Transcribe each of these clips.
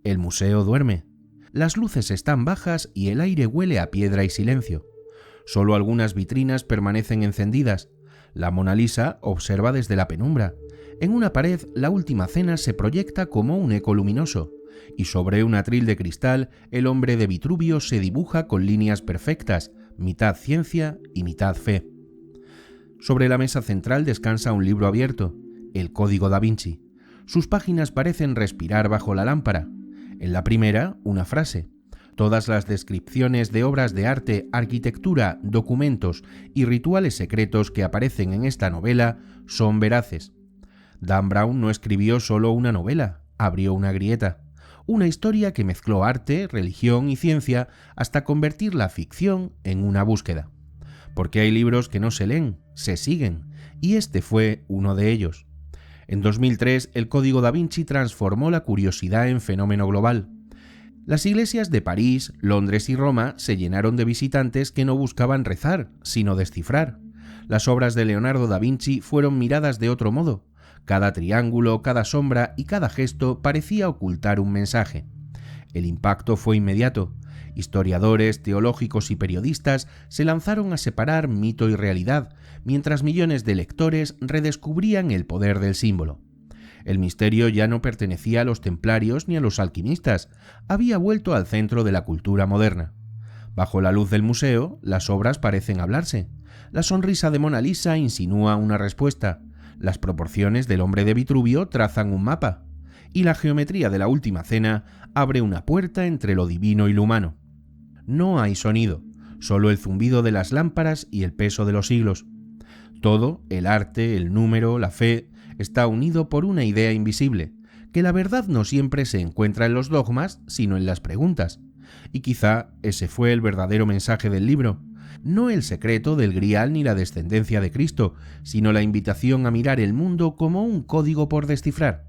El museo duerme. Las luces están bajas y el aire huele a piedra y silencio. Solo algunas vitrinas permanecen encendidas. La Mona Lisa observa desde la penumbra. En una pared, la Última Cena se proyecta como un eco luminoso, y sobre un atril de cristal, el hombre de Vitruvio se dibuja con líneas perfectas, mitad ciencia y mitad fe. Sobre la mesa central descansa un libro abierto, el Código da Vinci. Sus páginas parecen respirar bajo la lámpara. En la primera, una frase. Todas las descripciones de obras de arte, arquitectura, documentos y rituales secretos que aparecen en esta novela son veraces. Dan Brown no escribió solo una novela, abrió una grieta. Una historia que mezcló arte, religión y ciencia hasta convertir la ficción en una búsqueda. Porque hay libros que no se leen, se siguen, y este fue uno de ellos. En 2003, el Código da Vinci transformó la curiosidad en fenómeno global. Las iglesias de París, Londres y Roma se llenaron de visitantes que no buscaban rezar, sino descifrar. Las obras de Leonardo da Vinci fueron miradas de otro modo. Cada triángulo, cada sombra y cada gesto parecía ocultar un mensaje. El impacto fue inmediato. Historiadores, teológicos y periodistas se lanzaron a separar mito y realidad, mientras millones de lectores redescubrían el poder del símbolo. El misterio ya no pertenecía a los templarios ni a los alquimistas, había vuelto al centro de la cultura moderna. Bajo la luz del museo, las obras parecen hablarse. La sonrisa de Mona Lisa insinúa una respuesta, las proporciones del hombre de Vitruvio trazan un mapa, y la geometría de la Última Cena abre una puerta entre lo divino y lo humano. No hay sonido, solo el zumbido de las lámparas y el peso de los siglos. Todo, el arte, el número, la fe, está unido por una idea invisible, que la verdad no siempre se encuentra en los dogmas, sino en las preguntas. Y quizá ese fue el verdadero mensaje del libro, no el secreto del Grial ni la descendencia de Cristo, sino la invitación a mirar el mundo como un código por descifrar.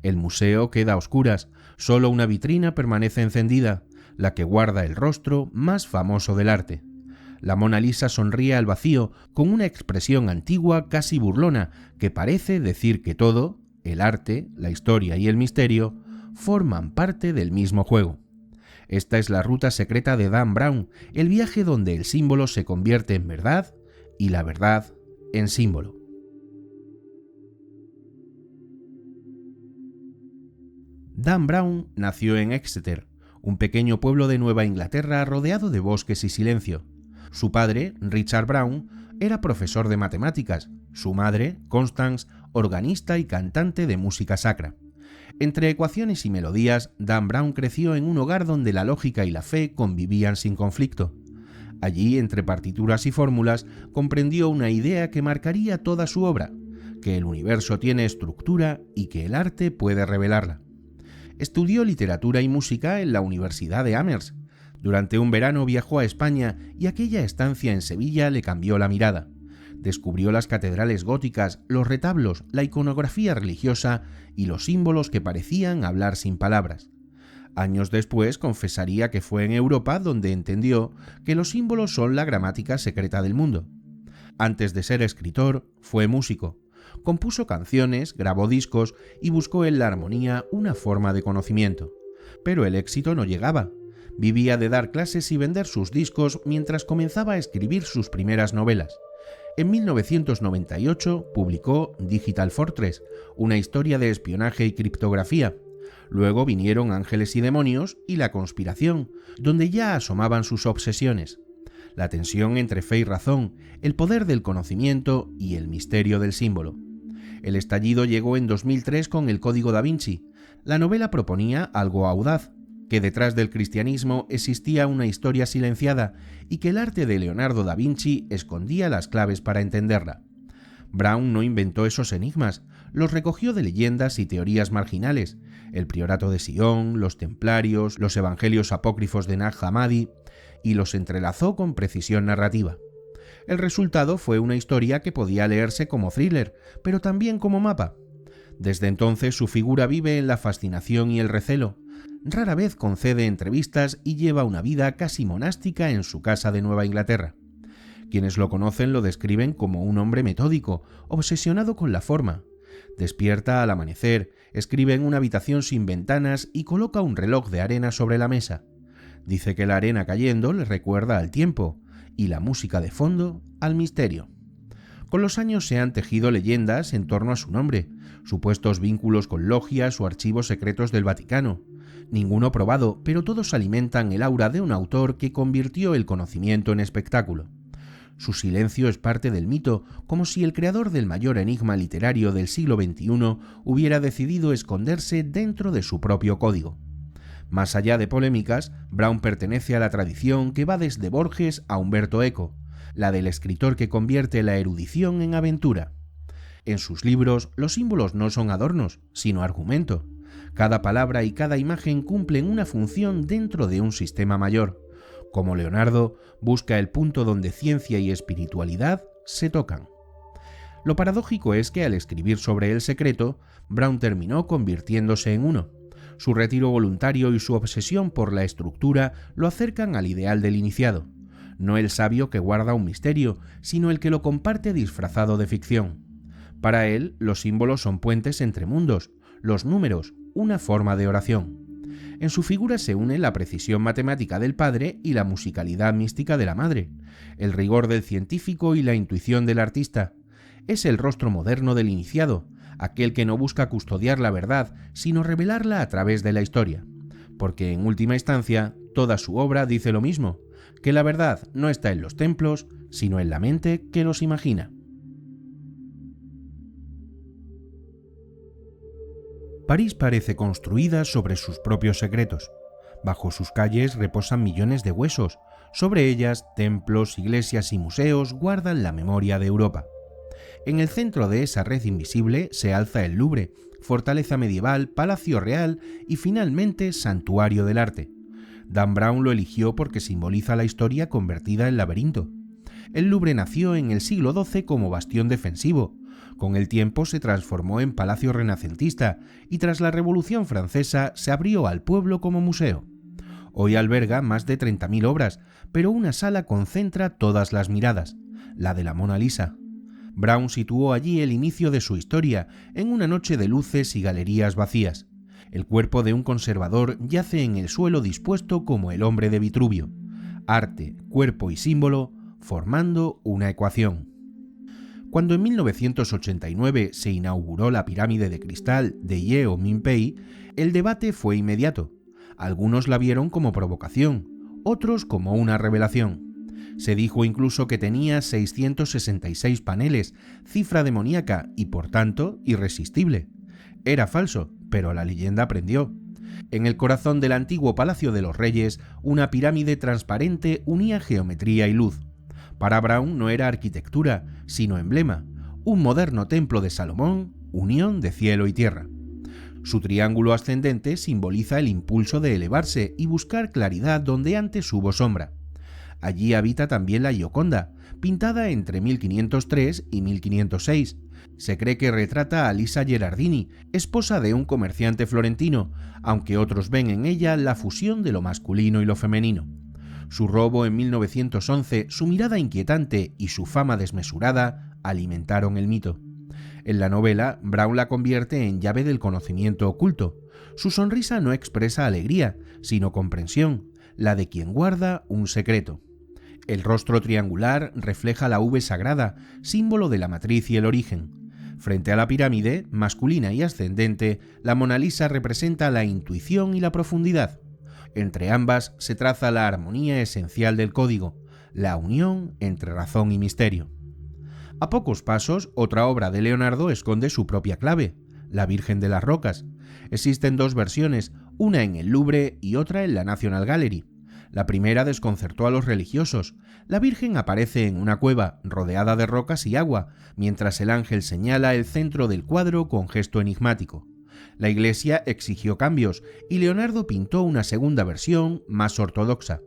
El museo queda a oscuras, solo una vitrina permanece encendida, la que guarda el rostro más famoso del arte. La Mona Lisa sonríe al vacío con una expresión antigua casi burlona que parece decir que todo, el arte, la historia y el misterio, forman parte del mismo juego. Esta es la ruta secreta de Dan Brown, el viaje donde el símbolo se convierte en verdad y la verdad en símbolo. Dan Brown nació en Exeter, un pequeño pueblo de Nueva Inglaterra rodeado de bosques y silencio. Su padre, Richard Brown, era profesor de matemáticas, su madre, Constance, organista y cantante de música sacra. Entre ecuaciones y melodías, Dan Brown creció en un hogar donde la lógica y la fe convivían sin conflicto. Allí, entre partituras y fórmulas, comprendió una idea que marcaría toda su obra, que el universo tiene estructura y que el arte puede revelarla. Estudió literatura y música en la Universidad de Amherst. Durante un verano viajó a España y aquella estancia en Sevilla le cambió la mirada. Descubrió las catedrales góticas, los retablos, la iconografía religiosa y los símbolos que parecían hablar sin palabras. Años después confesaría que fue en Europa donde entendió que los símbolos son la gramática secreta del mundo. Antes de ser escritor, fue músico. Compuso canciones, grabó discos y buscó en la armonía una forma de conocimiento. Pero el éxito no llegaba. Vivía de dar clases y vender sus discos mientras comenzaba a escribir sus primeras novelas. En 1998 publicó Digital Fortress, una historia de espionaje y criptografía. Luego vinieron Ángeles y Demonios y La Conspiración, donde ya asomaban sus obsesiones. La tensión entre fe y razón, el poder del conocimiento y el misterio del símbolo. El estallido llegó en 2003 con el Código da Vinci. La novela proponía algo audaz, que detrás del cristianismo existía una historia silenciada y que el arte de Leonardo da Vinci escondía las claves para entenderla. Brown no inventó esos enigmas, los recogió de leyendas y teorías marginales, el priorato de Sion, los templarios, los evangelios apócrifos de Nag Hammadi, y los entrelazó con precisión narrativa. El resultado fue una historia que podía leerse como thriller, pero también como mapa. Desde entonces su figura vive en la fascinación y el recelo. Rara vez concede entrevistas y lleva una vida casi monástica en su casa de Nueva Inglaterra. Quienes lo conocen lo describen como un hombre metódico, obsesionado con la forma. Despierta al amanecer, Escribe en una habitación sin ventanas y coloca un reloj de arena sobre la mesa. Dice que la arena cayendo le recuerda al tiempo y la música de fondo al misterio. Con los años se han tejido leyendas en torno a su nombre, supuestos vínculos con logias o archivos secretos del Vaticano. Ninguno probado, pero todos alimentan el aura de un autor que convirtió el conocimiento en espectáculo. Su silencio es parte del mito, como si el creador del mayor enigma literario del siglo XXI hubiera decidido esconderse dentro de su propio código. Más allá de polémicas, Brown pertenece a la tradición que va desde Borges a Umberto Eco, la del escritor que convierte la erudición en aventura. En sus libros, los símbolos no son adornos, sino argumento. Cada palabra y cada imagen cumplen una función dentro de un sistema mayor. Como Leonardo, busca el punto donde ciencia y espiritualidad se tocan. Lo paradójico es que al escribir sobre el secreto, Brown terminó convirtiéndose en uno. Su retiro voluntario y su obsesión por la estructura lo acercan al ideal del iniciado. No el sabio que guarda un misterio, sino el que lo comparte disfrazado de ficción. Para él, los símbolos son puentes entre mundos, los números, una forma de oración. En su figura se une la precisión matemática del padre y la musicalidad mística de la madre, el rigor del científico y la intuición del artista. Es el rostro moderno del iniciado, aquel que no busca custodiar la verdad, sino revelarla a través de la historia. Porque en última instancia, toda su obra dice lo mismo, que la verdad no está en los templos, sino en la mente que los imagina. París parece construida sobre sus propios secretos. Bajo sus calles reposan millones de huesos. Sobre ellas, templos, iglesias y museos guardan la memoria de Europa. En el centro de esa red invisible se alza el Louvre, fortaleza medieval, palacio real y finalmente santuario del arte. Dan Brown lo eligió porque simboliza la historia convertida en laberinto. El Louvre nació en el siglo XII como bastión defensivo. Con el tiempo se transformó en palacio renacentista y tras la Revolución Francesa se abrió al pueblo como museo. Hoy alberga más de 30.000 obras, pero una sala concentra todas las miradas, la de la Mona Lisa. Brown situó allí el inicio de su historia, en una noche de luces y galerías vacías. El cuerpo de un conservador yace en el suelo dispuesto como el hombre de Vitruvio. Arte, cuerpo y símbolo, formando una ecuación. Cuando en 1989 se inauguró la pirámide de cristal de Yeominpei, el debate fue inmediato. Algunos la vieron como provocación, otros como una revelación. Se dijo incluso que tenía 666 paneles, cifra demoníaca y por tanto irresistible. Era falso, pero la leyenda aprendió. En el corazón del antiguo Palacio de los Reyes, una pirámide transparente unía geometría y luz. Para Brown no era arquitectura, sino emblema, un moderno templo de Salomón, unión de cielo y tierra. Su triángulo ascendente simboliza el impulso de elevarse y buscar claridad donde antes hubo sombra. Allí habita también la Gioconda, pintada entre 1503 y 1506. Se cree que retrata a Lisa Gherardini, esposa de un comerciante florentino, aunque otros ven en ella la fusión de lo masculino y lo femenino. Su robo en 1911, su mirada inquietante y su fama desmesurada alimentaron el mito. En la novela, Brown la convierte en llave del conocimiento oculto. Su sonrisa no expresa alegría, sino comprensión, la de quien guarda un secreto. El rostro triangular refleja la V sagrada, símbolo de la matriz y el origen. Frente a la pirámide, masculina y ascendente, la Mona Lisa representa la intuición y la profundidad. Entre ambas se traza la armonía esencial del código, la unión entre razón y misterio. A pocos pasos, otra obra de Leonardo esconde su propia clave, la Virgen de las Rocas. Existen dos versiones, una en el Louvre y otra en la National Gallery. La primera desconcertó a los religiosos. La Virgen aparece en una cueva, rodeada de rocas y agua, mientras el ángel señala el centro del cuadro con gesto enigmático. La Iglesia exigió cambios y Leonardo pintó una segunda versión más ortodoxa.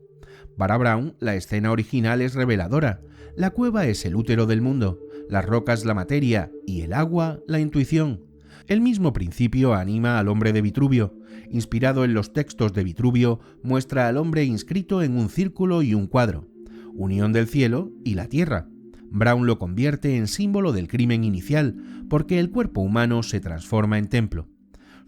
Para Brown, la escena original es reveladora. La cueva es el útero del mundo, las rocas la materia y el agua la intuición. El mismo principio anima al hombre de Vitruvio. Inspirado en los textos de Vitruvio, muestra al hombre inscrito en un círculo y un cuadro, unión del cielo y la tierra. Brown lo convierte en símbolo del crimen inicial, porque el cuerpo humano se transforma en templo.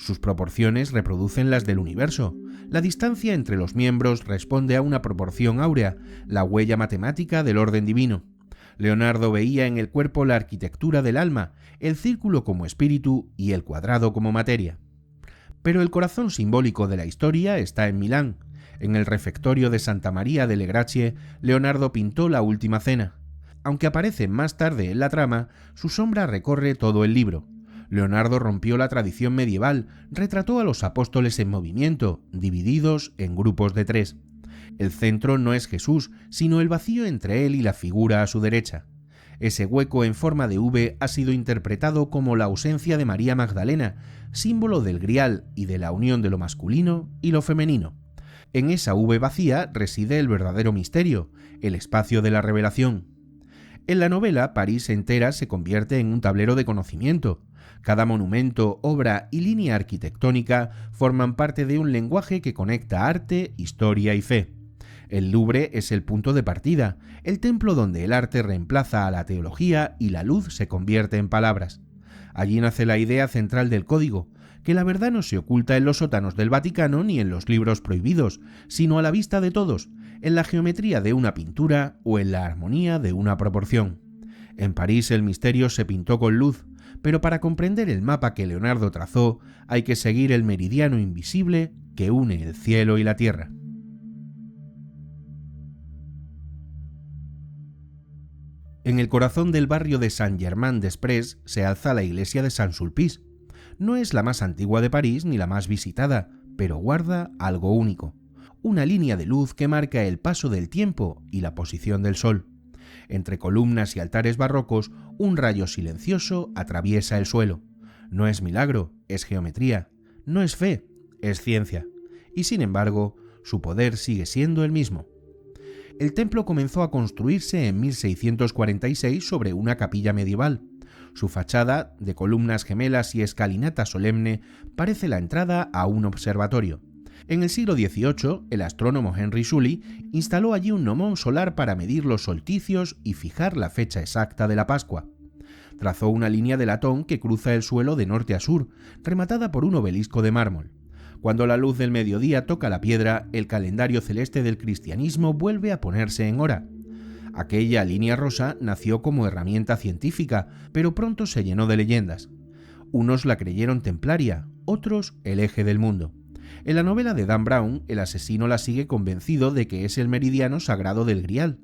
Sus proporciones reproducen las del universo. La distancia entre los miembros responde a una proporción áurea, la huella matemática del orden divino. Leonardo veía en el cuerpo la arquitectura del alma, el círculo como espíritu y el cuadrado como materia. Pero el corazón simbólico de la historia está en Milán. En el refectorio de Santa María delle Grazie, Leonardo pintó la Última Cena. Aunque aparece más tarde en la trama, su sombra recorre todo el libro. Leonardo rompió la tradición medieval, retrató a los apóstoles en movimiento, divididos en grupos de 3. El centro no es Jesús, sino el vacío entre él y la figura a su derecha. Ese hueco en forma de V ha sido interpretado como la ausencia de María Magdalena, símbolo del grial y de la unión de lo masculino y lo femenino. En esa V vacía reside el verdadero misterio, el espacio de la revelación. En la novela, París entera se convierte en un tablero de conocimiento. Cada monumento, obra y línea arquitectónica forman parte de un lenguaje que conecta arte, historia y fe. El Louvre es el punto de partida, el templo donde el arte reemplaza a la teología y la luz se convierte en palabras. Allí nace la idea central del código, que la verdad no se oculta en los sótanos del Vaticano ni en los libros prohibidos, sino a la vista de todos, en la geometría de una pintura o en la armonía de una proporción. En París el misterio se pintó con luz, pero para comprender el mapa que Leonardo trazó hay que seguir el meridiano invisible que une el cielo y la tierra. En el corazón del barrio de Saint-Germain-des-Prés se alza la iglesia de Saint-Sulpice. No es la más antigua de París ni la más visitada, pero guarda algo único: una línea de luz que marca el paso del tiempo y la posición del sol. Entre columnas y altares barrocos, un rayo silencioso atraviesa el suelo. No es milagro, es geometría. No es fe, es ciencia. Y sin embargo, su poder sigue siendo el mismo. El templo comenzó a construirse en 1646 sobre una capilla medieval. Su fachada, de columnas gemelas y escalinata solemne, parece la entrada a un observatorio. En el siglo XVIII, el astrónomo Henry Sully instaló allí un gnomón solar para medir los solsticios y fijar la fecha exacta de la Pascua. Trazó una línea de latón que cruza el suelo de norte a sur, rematada por un obelisco de mármol. Cuando la luz del mediodía toca la piedra, el calendario celeste del cristianismo vuelve a ponerse en hora. Aquella línea rosa nació como herramienta científica, pero pronto se llenó de leyendas. Unos la creyeron templaria, otros el eje del mundo. En la novela de Dan Brown, el asesino la sigue convencido de que es el meridiano sagrado del Grial.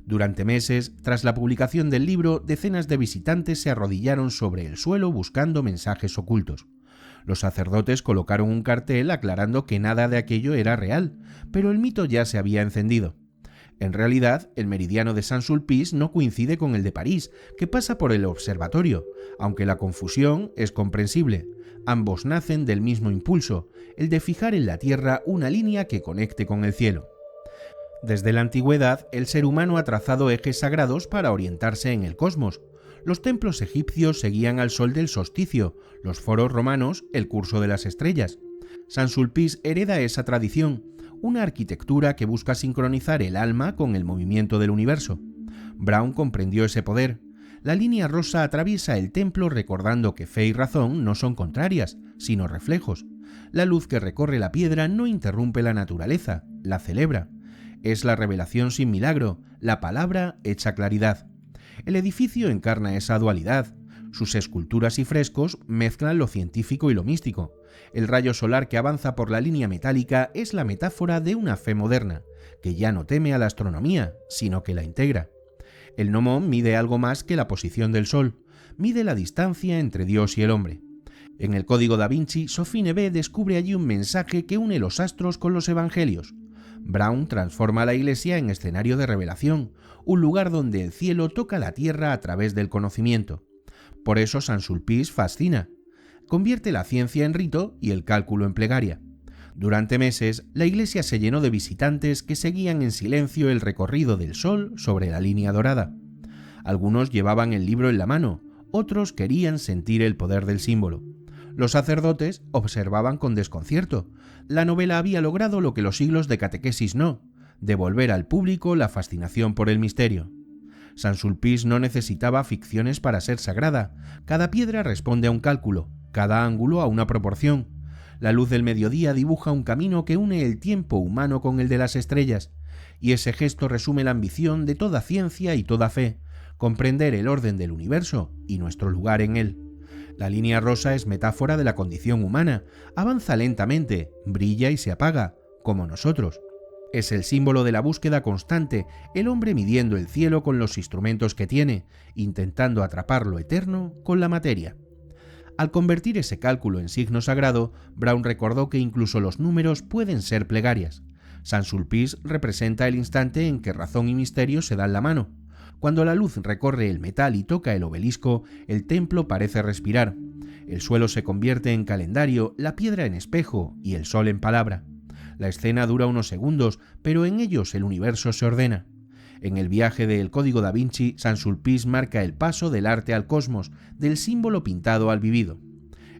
Durante meses, tras la publicación del libro, decenas de visitantes se arrodillaron sobre el suelo buscando mensajes ocultos. Los sacerdotes colocaron un cartel aclarando que nada de aquello era real, pero el mito ya se había encendido. En realidad, el meridiano de Saint-Sulpice no coincide con el de París, que pasa por el observatorio, aunque la confusión es comprensible. Ambos nacen del mismo impulso, el de fijar en la tierra una línea que conecte con el cielo. Desde la antigüedad, el ser humano ha trazado ejes sagrados para orientarse en el cosmos. Los templos egipcios seguían al sol del solsticio, los foros romanos el curso de las estrellas. Saint-Sulpice hereda esa tradición, una arquitectura que busca sincronizar el alma con el movimiento del universo. Brown comprendió ese poder. La línea rosa atraviesa el templo recordando que fe y razón no son contrarias, sino reflejos. La luz que recorre la piedra no interrumpe la naturaleza, la celebra. Es la revelación sin milagro, la palabra hecha claridad. El edificio encarna esa dualidad. Sus esculturas y frescos mezclan lo científico y lo místico. El rayo solar que avanza por la línea metálica es la metáfora de una fe moderna, que ya no teme a la astronomía, sino que la integra. El gnomón mide algo más que la posición del sol, mide la distancia entre Dios y el hombre. En el Código da Vinci, Sophie Neve descubre allí un mensaje que une los astros con los evangelios. Brown transforma la iglesia en escenario de revelación, un lugar donde el cielo toca la tierra a través del conocimiento. Por eso Saint-Sulpice fascina. Convierte la ciencia en rito y el cálculo en plegaria. Durante meses, la iglesia se llenó de visitantes que seguían en silencio el recorrido del sol sobre la línea dorada. Algunos llevaban el libro en la mano, otros querían sentir el poder del símbolo. Los sacerdotes observaban con desconcierto. La novela había logrado lo que los siglos de catequesis no: devolver al público la fascinación por el misterio. Saint-Sulpice no necesitaba ficciones para ser sagrada. Cada piedra responde a un cálculo, cada ángulo a una proporción. La luz del mediodía dibuja un camino que une el tiempo humano con el de las estrellas, y ese gesto resume la ambición de toda ciencia y toda fe, comprender el orden del universo y nuestro lugar en él. La línea rosa es metáfora de la condición humana, avanza lentamente, brilla y se apaga, como nosotros. Es el símbolo de la búsqueda constante, el hombre midiendo el cielo con los instrumentos que tiene, intentando atrapar lo eterno con la materia. Al convertir ese cálculo en signo sagrado, Brown recordó que incluso los números pueden ser plegarias. Saint-Sulpice representa el instante en que razón y misterio se dan la mano. Cuando la luz recorre el metal y toca el obelisco, el templo parece respirar. El suelo se convierte en calendario, la piedra en espejo y el sol en palabra. La escena dura unos segundos, pero en ellos el universo se ordena. En el viaje de El Código da Vinci, Saint-Sulpice marca el paso del arte al cosmos, del símbolo pintado al vivido.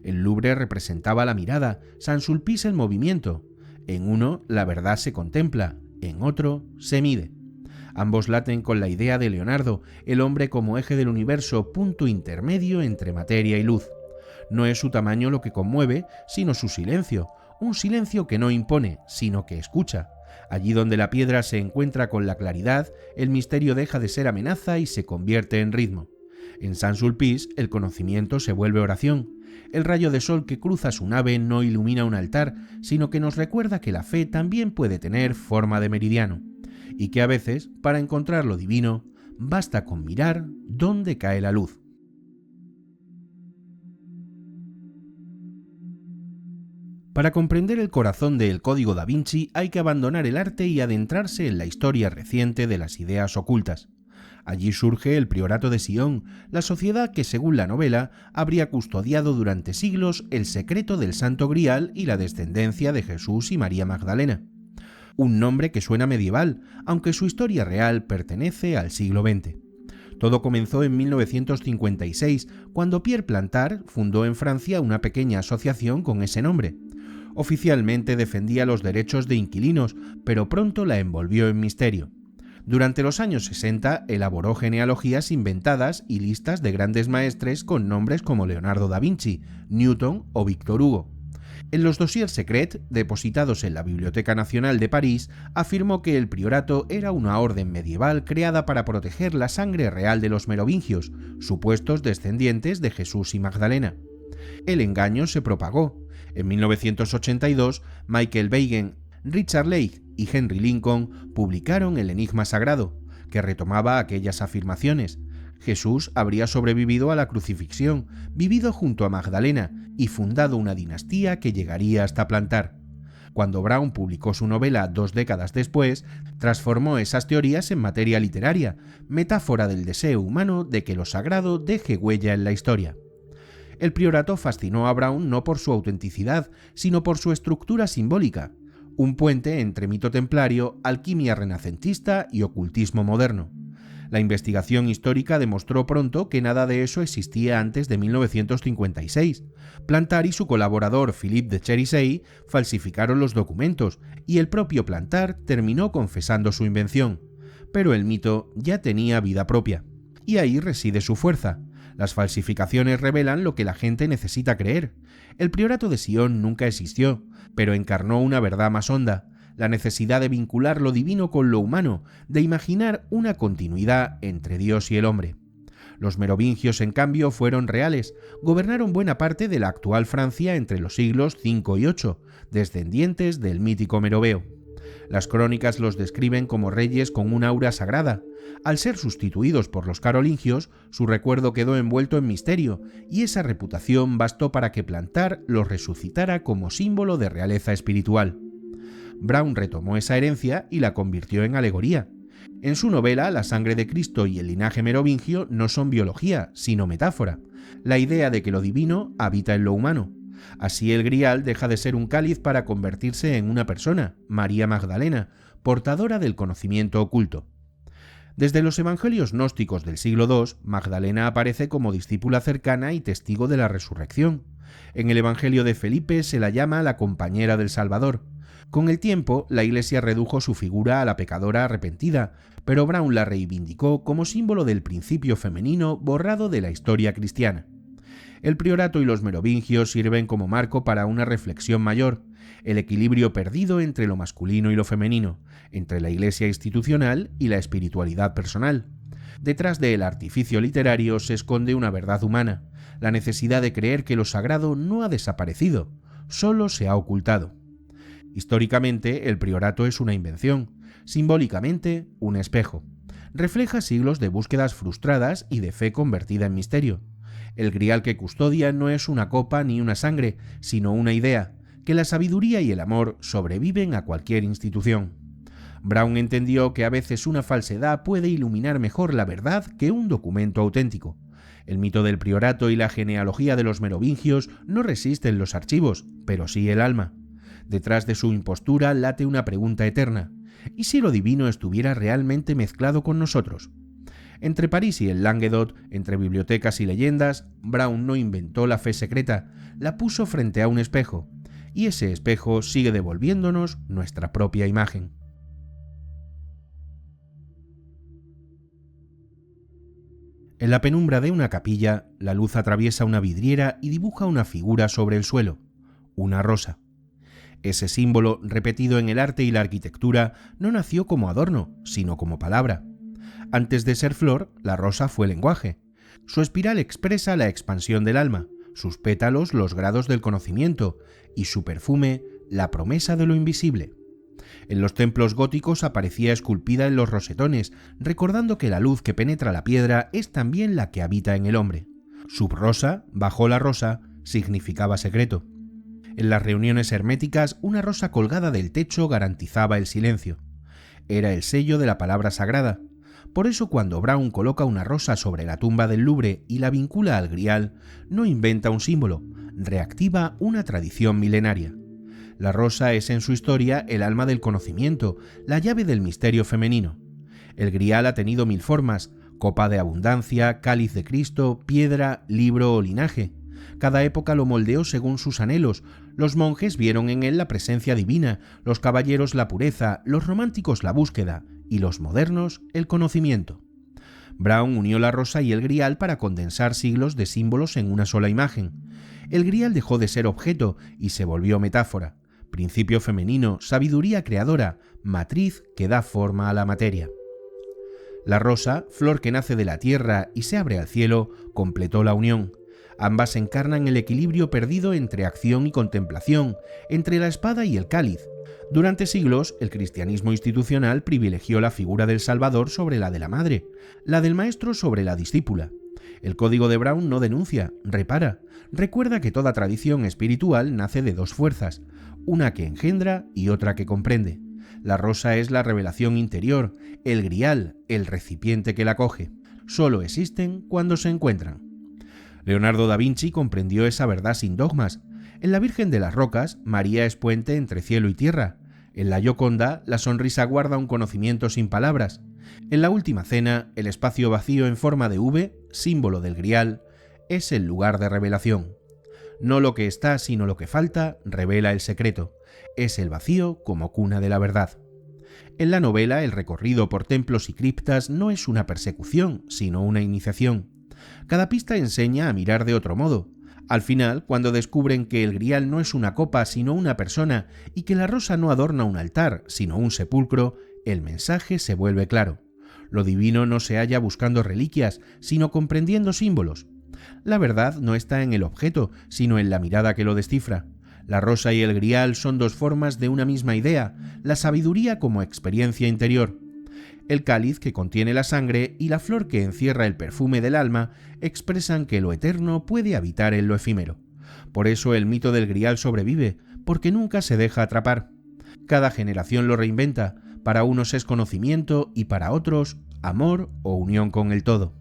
El Louvre representaba la mirada, Saint-Sulpice el movimiento. En uno, la verdad se contempla, en otro, se mide. Ambos laten con la idea de Leonardo, el hombre como eje del universo, punto intermedio entre materia y luz. No es su tamaño lo que conmueve, sino su silencio, un silencio que no impone, sino que escucha. Allí donde la piedra se encuentra con la claridad, el misterio deja de ser amenaza y se convierte en ritmo. En Saint-Sulpice, el conocimiento se vuelve oración. El rayo de sol que cruza su nave no ilumina un altar, sino que nos recuerda que la fe también puede tener forma de meridiano, y que a veces, para encontrar lo divino, basta con mirar dónde cae la luz. Para comprender el corazón de El Código da Vinci hay que abandonar el arte y adentrarse en la historia reciente de las ideas ocultas. Allí surge el Priorato de Sion, la sociedad que, según la novela, habría custodiado durante siglos el secreto del Santo Grial y la descendencia de Jesús y María Magdalena. Un nombre que suena medieval, aunque su historia real pertenece al siglo XX. Todo comenzó en 1956, cuando Pierre Plantard fundó en Francia una pequeña asociación con ese nombre. Oficialmente defendía los derechos de inquilinos, pero pronto la envolvió en misterio. Durante los años 60 elaboró genealogías inventadas y listas de grandes maestres con nombres como Leonardo da Vinci, Newton o Victor Hugo. En los dossiers secrets, depositados en la Biblioteca Nacional de París, afirmó que el priorato era una orden medieval creada para proteger la sangre real de los merovingios, supuestos descendientes de Jesús y Magdalena. El engaño se propagó. En 1982, Michael Bagen, Richard Leigh y Henry Lincoln publicaron El Enigma Sagrado, que retomaba aquellas afirmaciones. Jesús habría sobrevivido a la crucifixión, vivido junto a Magdalena y fundado una dinastía que llegaría hasta Plantard. Cuando Brown publicó su novela 2 décadas después, transformó esas teorías en materia literaria, metáfora del deseo humano de que lo sagrado deje huella en la historia. El priorato fascinó a Brown no por su autenticidad, sino por su estructura simbólica, un puente entre mito templario, alquimia renacentista y ocultismo moderno. La investigación histórica demostró pronto que nada de eso existía antes de 1956. Plantard y su colaborador Philippe de Cherisey falsificaron los documentos y el propio Plantard terminó confesando su invención. Pero el mito ya tenía vida propia. Y ahí reside su fuerza. Las falsificaciones revelan lo que la gente necesita creer. El priorato de Sion nunca existió, pero encarnó una verdad más honda, la necesidad de vincular lo divino con lo humano, de imaginar una continuidad entre Dios y el hombre. Los merovingios, en cambio, fueron reales, gobernaron buena parte de la actual Francia entre los siglos V y VIII, descendientes del mítico Meroveo. Las crónicas los describen como reyes con un aura sagrada. Al ser sustituidos por los carolingios, su recuerdo quedó envuelto en misterio, y esa reputación bastó para que Plantard los resucitara como símbolo de realeza espiritual. Brown retomó esa herencia y la convirtió en alegoría. En su novela, La sangre de Cristo y el linaje merovingio no son biología, sino metáfora, la idea de que lo divino habita en lo humano. Así el Grial deja de ser un cáliz para convertirse en una persona, María Magdalena, portadora del conocimiento oculto. Desde los evangelios gnósticos del siglo II, Magdalena aparece como discípula cercana y testigo de la resurrección. En el evangelio de Felipe se la llama la compañera del Salvador. Con el tiempo, la Iglesia redujo su figura a la pecadora arrepentida, pero Brown la reivindicó como símbolo del principio femenino borrado de la historia cristiana. El priorato y los merovingios sirven como marco para una reflexión mayor, el equilibrio perdido entre lo masculino y lo femenino, entre la Iglesia institucional y la espiritualidad personal. Detrás del artificio literario se esconde una verdad humana, la necesidad de creer que lo sagrado no ha desaparecido, solo se ha ocultado. Históricamente, el priorato es una invención, simbólicamente, un espejo. Refleja siglos de búsquedas frustradas y de fe convertida en misterio. El grial que custodia no es una copa ni una sangre, sino una idea, que la sabiduría y el amor sobreviven a cualquier institución. Brown entendió que a veces una falsedad puede iluminar mejor la verdad que un documento auténtico. El mito del priorato y la genealogía de los merovingios no resisten los archivos, pero sí el alma. Detrás de su impostura late una pregunta eterna: ¿y si lo divino estuviera realmente mezclado con nosotros? Entre París y el Languedoc, entre bibliotecas y leyendas, Brown no inventó la fe secreta, la puso frente a un espejo, y ese espejo sigue devolviéndonos nuestra propia imagen. En la penumbra de una capilla, la luz atraviesa una vidriera y dibuja una figura sobre el suelo, una rosa. Ese símbolo, repetido en el arte y la arquitectura, no nació como adorno, sino como palabra. Antes de ser flor, la rosa fue lenguaje. Su espiral expresa la expansión del alma, sus pétalos los grados del conocimiento y su perfume la promesa de lo invisible. En los templos góticos aparecía esculpida en los rosetones, recordando que la luz que penetra la piedra es también la que habita en el hombre. Sub-rosa, bajo la rosa, significaba secreto. En las reuniones herméticas, una rosa colgada del techo garantizaba el silencio. Era el sello de la palabra sagrada. Por eso cuando Brown coloca una rosa sobre la tumba del Louvre y la vincula al grial, no inventa un símbolo, reactiva una tradición milenaria. La rosa es en su historia el alma del conocimiento, la llave del misterio femenino. El grial ha tenido 1000 formas: copa de abundancia, cáliz de Cristo, piedra, libro o linaje. Cada época lo moldeó según sus anhelos. Los monjes vieron en él la presencia divina, los caballeros la pureza, los románticos la búsqueda y los modernos el conocimiento. Brown unió la rosa y el grial para condensar siglos de símbolos en una sola imagen. El grial dejó de ser objeto y se volvió metáfora, principio femenino, sabiduría creadora, matriz que da forma a la materia. La rosa, flor que nace de la tierra y se abre al cielo, completó la unión. Ambas encarnan el equilibrio perdido entre acción y contemplación, entre la espada y el cáliz. Durante siglos, el cristianismo institucional privilegió la figura del Salvador sobre la de la madre, la del maestro sobre la discípula. El código de Brown no denuncia, repara, recuerda que toda tradición espiritual nace de dos fuerzas, una que engendra y otra que comprende. La rosa es la revelación interior, el grial, el recipiente que la coge. Solo existen cuando se encuentran. Leonardo da Vinci comprendió esa verdad sin dogmas. En la Virgen de las Rocas, María es puente entre cielo y tierra. En la Gioconda, la sonrisa guarda un conocimiento sin palabras. En la Última Cena, el espacio vacío en forma de V, símbolo del grial, es el lugar de revelación. No lo que está, sino lo que falta, revela el secreto. Es el vacío como cuna de la verdad. En la novela, el recorrido por templos y criptas no es una persecución, sino una iniciación. Cada pista enseña a mirar de otro modo. Al final, cuando descubren que el grial no es una copa, sino una persona, y que la rosa no adorna un altar, sino un sepulcro, el mensaje se vuelve claro. Lo divino no se halla buscando reliquias, sino comprendiendo símbolos. La verdad no está en el objeto, sino en la mirada que lo descifra. La rosa y el grial son dos formas de una misma idea, la sabiduría como experiencia interior. El cáliz que contiene la sangre y la flor que encierra el perfume del alma expresan que lo eterno puede habitar en lo efímero. Por eso el mito del grial sobrevive, porque nunca se deja atrapar. Cada generación lo reinventa, para unos es conocimiento y para otros amor o unión con el todo.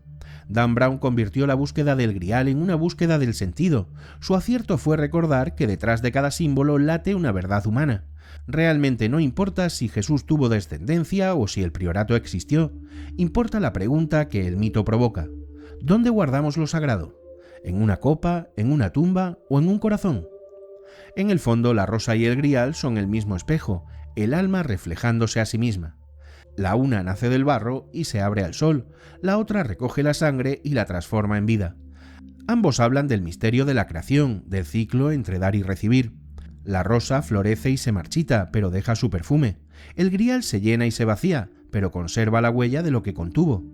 Dan Brown convirtió la búsqueda del grial en una búsqueda del sentido. Su acierto fue recordar que detrás de cada símbolo late una verdad humana. Realmente no importa si Jesús tuvo descendencia o si el priorato existió. Importa la pregunta que el mito provoca. ¿Dónde guardamos lo sagrado? ¿En una copa, en una tumba o en un corazón? En el fondo, la rosa y el grial son el mismo espejo, el alma reflejándose a sí misma. La una nace del barro y se abre al sol, la otra recoge la sangre y la transforma en vida. Ambos hablan del misterio de la creación, del ciclo entre dar y recibir. La rosa florece y se marchita, pero deja su perfume. El grial se llena y se vacía, pero conserva la huella de lo que contuvo.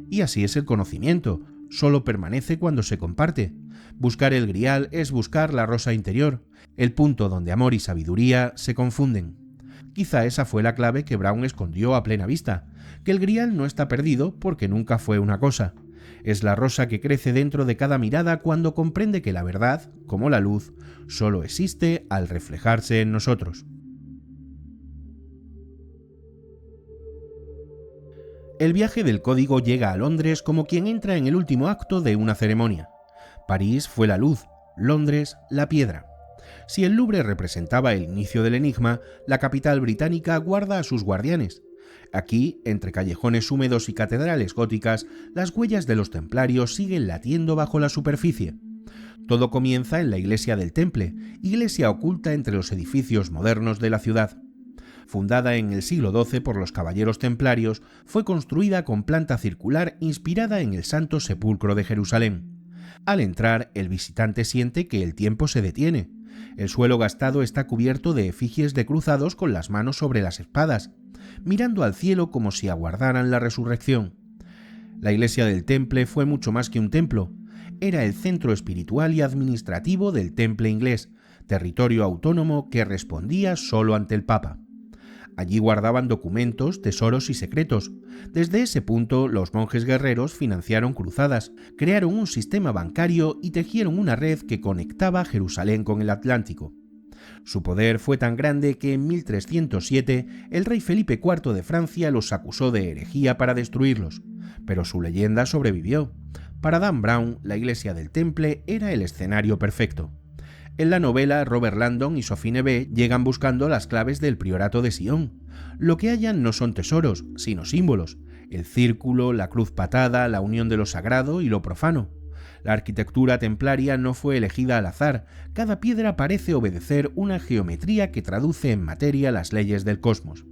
Y así es el conocimiento, solo permanece cuando se comparte. Buscar el grial es buscar la rosa interior, el punto donde amor y sabiduría se confunden. Quizá esa fue la clave que Brown escondió a plena vista, que el grial no está perdido porque nunca fue una cosa. Es la rosa que crece dentro de cada mirada cuando comprende que la verdad, como la luz, solo existe al reflejarse en nosotros. El viaje del código llega a Londres como quien entra en el último acto de una ceremonia. París fue la luz, Londres la piedra. Si el Louvre representaba el inicio del enigma, la capital británica guarda a sus guardianes. Aquí, entre callejones húmedos y catedrales góticas, las huellas de los templarios siguen latiendo bajo la superficie. Todo comienza en la iglesia del Temple, iglesia oculta entre los edificios modernos de la ciudad. Fundada en el siglo XII por los caballeros templarios, fue construida con planta circular inspirada en el Santo Sepulcro de Jerusalén. Al entrar, el visitante siente que el tiempo se detiene. El suelo gastado está cubierto de efigies de cruzados con las manos sobre las espadas, mirando al cielo como si aguardaran la resurrección. La iglesia del Temple fue mucho más que un templo. Era el centro espiritual y administrativo del Temple inglés, territorio autónomo que respondía solo ante el Papa. Allí guardaban documentos, tesoros y secretos. Desde ese punto, los monjes guerreros financiaron cruzadas, crearon un sistema bancario y tejieron una red que conectaba Jerusalén con el Atlántico. Su poder fue tan grande que en 1307 el rey Felipe IV de Francia los acusó de herejía para destruirlos, pero su leyenda sobrevivió. Para Dan Brown, la iglesia del Temple era el escenario perfecto. En la novela, Robert Landon y Sophie Neve llegan buscando las claves del priorato de Sion. Lo que hallan no son tesoros, sino símbolos: el círculo, la cruz patada, la unión de lo sagrado y lo profano. La arquitectura templaria no fue elegida al azar, cada piedra parece obedecer una geometría que traduce en materia las leyes del cosmos.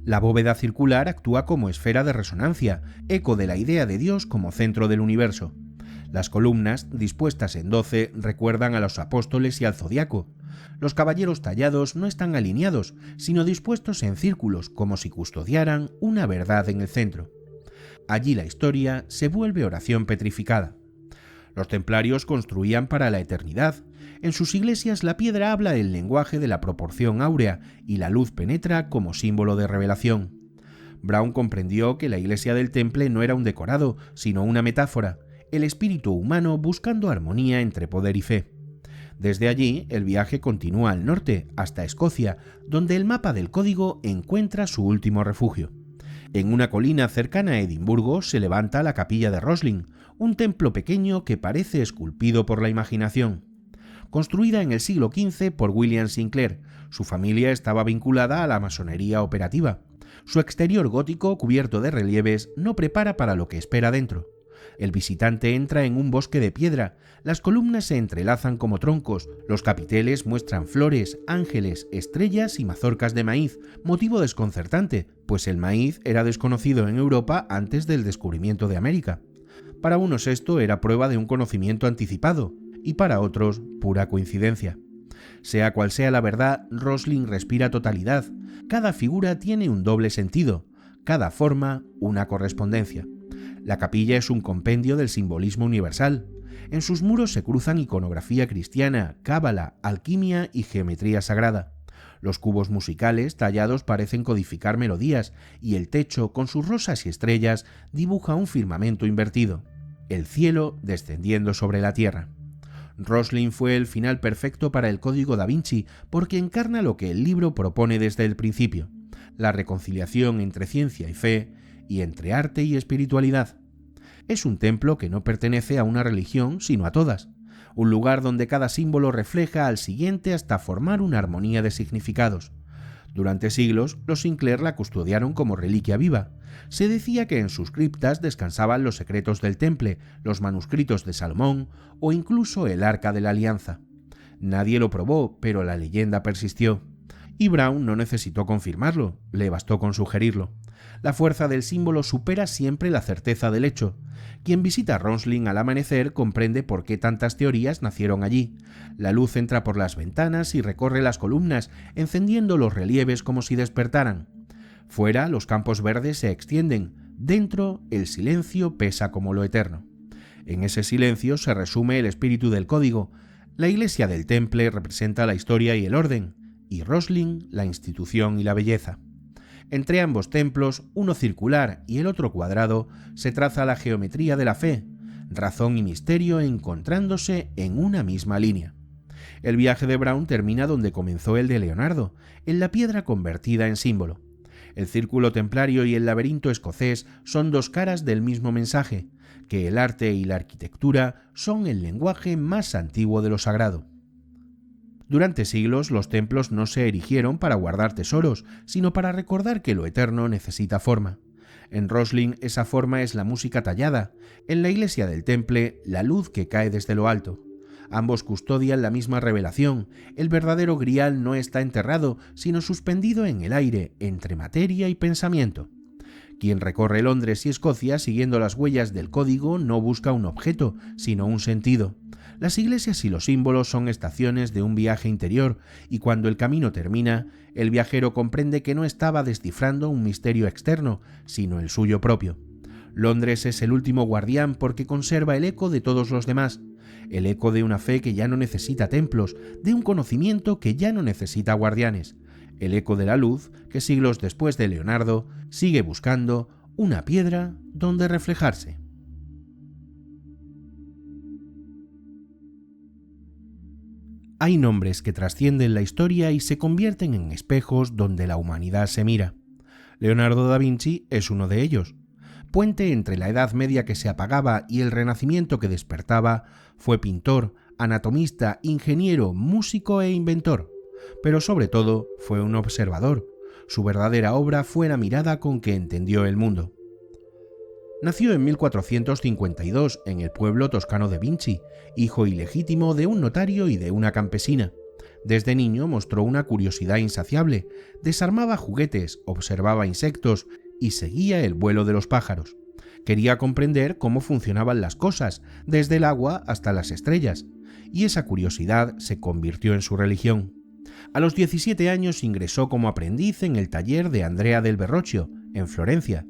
La bóveda circular actúa como esfera de resonancia, eco de la idea de Dios como centro del universo. Las columnas, dispuestas en 12, recuerdan a los apóstoles y al zodiaco. Los caballeros tallados no están alineados, sino dispuestos en círculos, como si custodiaran una verdad en el centro. Allí la historia se vuelve oración petrificada. Los templarios construían para la eternidad. En sus iglesias la piedra habla el lenguaje de la proporción áurea y la luz penetra como símbolo de revelación. Brown comprendió que la iglesia del Temple no era un decorado, sino una metáfora, el espíritu humano buscando armonía entre poder y fe. Desde allí, el viaje continúa al norte, hasta Escocia, donde el mapa del código encuentra su último refugio. En una colina cercana a Edimburgo se levanta la capilla de Roslin, un templo pequeño que parece esculpido por la imaginación. Construida en el siglo XV por William Sinclair, su familia estaba vinculada a la masonería operativa. Su exterior gótico, cubierto de relieves, no prepara para lo que espera dentro. El visitante entra en un bosque de piedra, las columnas se entrelazan como troncos, los capiteles muestran flores, ángeles, estrellas y mazorcas de maíz, motivo desconcertante, pues el maíz era desconocido en Europa antes del descubrimiento de América. Para unos esto era prueba de un conocimiento anticipado, y para otros, pura coincidencia. Sea cual sea la verdad, Roslin respira totalidad. Cada figura tiene un doble sentido, cada forma una correspondencia. La capilla es un compendio del simbolismo universal. En sus muros se cruzan iconografía cristiana, cábala, alquimia y geometría sagrada. Los cubos musicales tallados parecen codificar melodías y el techo, con sus rosas y estrellas, dibuja un firmamento invertido. El cielo descendiendo sobre la tierra. Roslin fue el final perfecto para el Código da Vinci porque encarna lo que el libro propone desde el principio: la reconciliación entre ciencia y fe, y entre arte y espiritualidad. Es un templo que no pertenece a una religión, sino a todas, un lugar donde cada símbolo refleja al siguiente hasta formar una armonía de significados. Durante siglos, los Sinclair la custodiaron como reliquia viva. Se decía que en sus criptas descansaban los secretos del Temple, los manuscritos de Salomón o incluso el Arca de la Alianza. Nadie lo probó, pero la leyenda persistió. Y Brown no necesitó confirmarlo, le bastó con sugerirlo. La fuerza del símbolo supera siempre la certeza del hecho. Quien visita Rosslyn al amanecer comprende por qué tantas teorías nacieron allí. La luz entra por las ventanas y recorre las columnas, encendiendo los relieves como si despertaran. Fuera, los campos verdes se extienden. Dentro, el silencio pesa como lo eterno. En ese silencio se resume el espíritu del código. La iglesia del Temple representa la historia y el orden, y Rosslyn la institución y la belleza. Entre ambos templos, uno circular y el otro cuadrado, se traza la geometría de la fe, razón y misterio encontrándose en una misma línea. El viaje de Brown termina donde comenzó el de Leonardo, en la piedra convertida en símbolo. El círculo templario y el laberinto escocés son dos caras del mismo mensaje, que el arte y la arquitectura son el lenguaje más antiguo de lo sagrado. Durante siglos los templos no se erigieron para guardar tesoros, sino para recordar que lo eterno necesita forma. En Rosslyn esa forma es la música tallada, en la iglesia del Temple la luz que cae desde lo alto. Ambos custodian la misma revelación, el verdadero grial no está enterrado, sino suspendido en el aire, entre materia y pensamiento. Quien recorre Londres y Escocia siguiendo las huellas del código no busca un objeto, sino un sentido. Las iglesias y los símbolos son estaciones de un viaje interior, y cuando el camino termina, el viajero comprende que no estaba descifrando un misterio externo, sino el suyo propio. Londres es el último guardián porque conserva el eco de todos los demás, el eco de una fe que ya no necesita templos, de un conocimiento que ya no necesita guardianes, el eco de la luz que siglos después de Leonardo sigue buscando una piedra donde reflejarse. Hay nombres que trascienden la historia y se convierten en espejos donde la humanidad se mira. Leonardo da Vinci es uno de ellos. Puente entre la Edad Media que se apagaba y el Renacimiento que despertaba, fue pintor, anatomista, ingeniero, músico e inventor. Pero sobre todo fue un observador. Su verdadera obra fue la mirada con que entendió el mundo. Nació en 1452 en el pueblo toscano de Vinci, hijo ilegítimo de un notario y de una campesina. Desde niño mostró una curiosidad insaciable, desarmaba juguetes, observaba insectos y seguía el vuelo de los pájaros. Quería comprender cómo funcionaban las cosas, desde el agua hasta las estrellas, y esa curiosidad se convirtió en su religión. A los 17 años ingresó como aprendiz en el taller de Andrea del Verrocchio, en Florencia.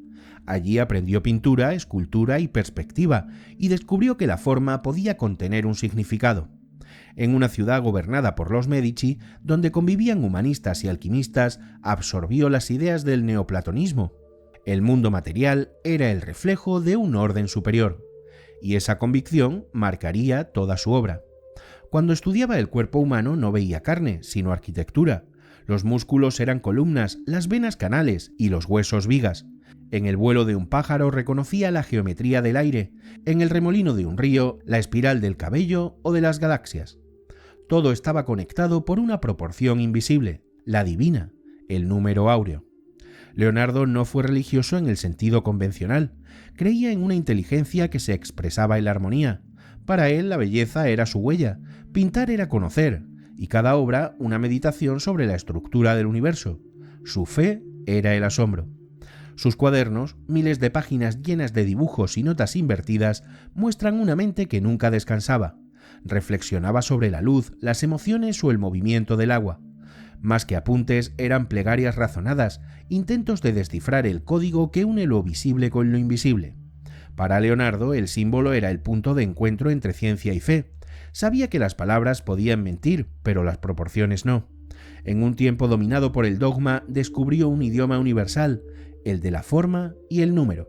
Allí aprendió pintura, escultura y perspectiva, y descubrió que la forma podía contener un significado. En una ciudad gobernada por los Medici, donde convivían humanistas y alquimistas, absorbió las ideas del neoplatonismo. El mundo material era el reflejo de un orden superior, y esa convicción marcaría toda su obra. Cuando estudiaba el cuerpo humano no veía carne, sino arquitectura. Los músculos eran columnas, las venas canales y los huesos vigas. En el vuelo de un pájaro reconocía la geometría del aire, en el remolino de un río, la espiral del cabello o de las galaxias. Todo estaba conectado por una proporción invisible, la divina, el número áureo. Leonardo no fue religioso en el sentido convencional, creía en una inteligencia que se expresaba en la armonía. Para él la belleza era su huella, pintar era conocer, y cada obra una meditación sobre la estructura del universo. Su fe era el asombro. Sus cuadernos, miles de páginas llenas de dibujos y notas invertidas, muestran una mente que nunca descansaba. Reflexionaba sobre la luz, las emociones o el movimiento del agua. Más que apuntes, eran plegarias razonadas, intentos de descifrar el código que une lo visible con lo invisible. Para Leonardo, el símbolo era el punto de encuentro entre ciencia y fe. Sabía que las palabras podían mentir, pero las proporciones no. En un tiempo dominado por el dogma, descubrió un idioma universal, el de la forma y el número.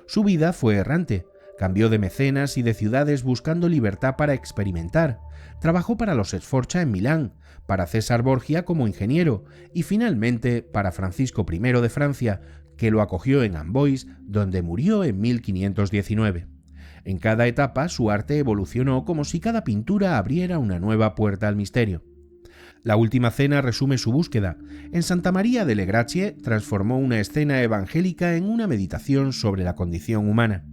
Su vida fue errante. Cambió de mecenas y de ciudades buscando libertad para experimentar. Trabajó para los Sforza en Milán, para César Borgia como ingeniero y finalmente para Francisco I de Francia, que lo acogió en Amboise, donde murió en 1519. En cada etapa su arte evolucionó como si cada pintura abriera una nueva puerta al misterio. La Última Cena resume su búsqueda. En Santa María delle Grazie transformó una escena evangélica en una meditación sobre la condición humana.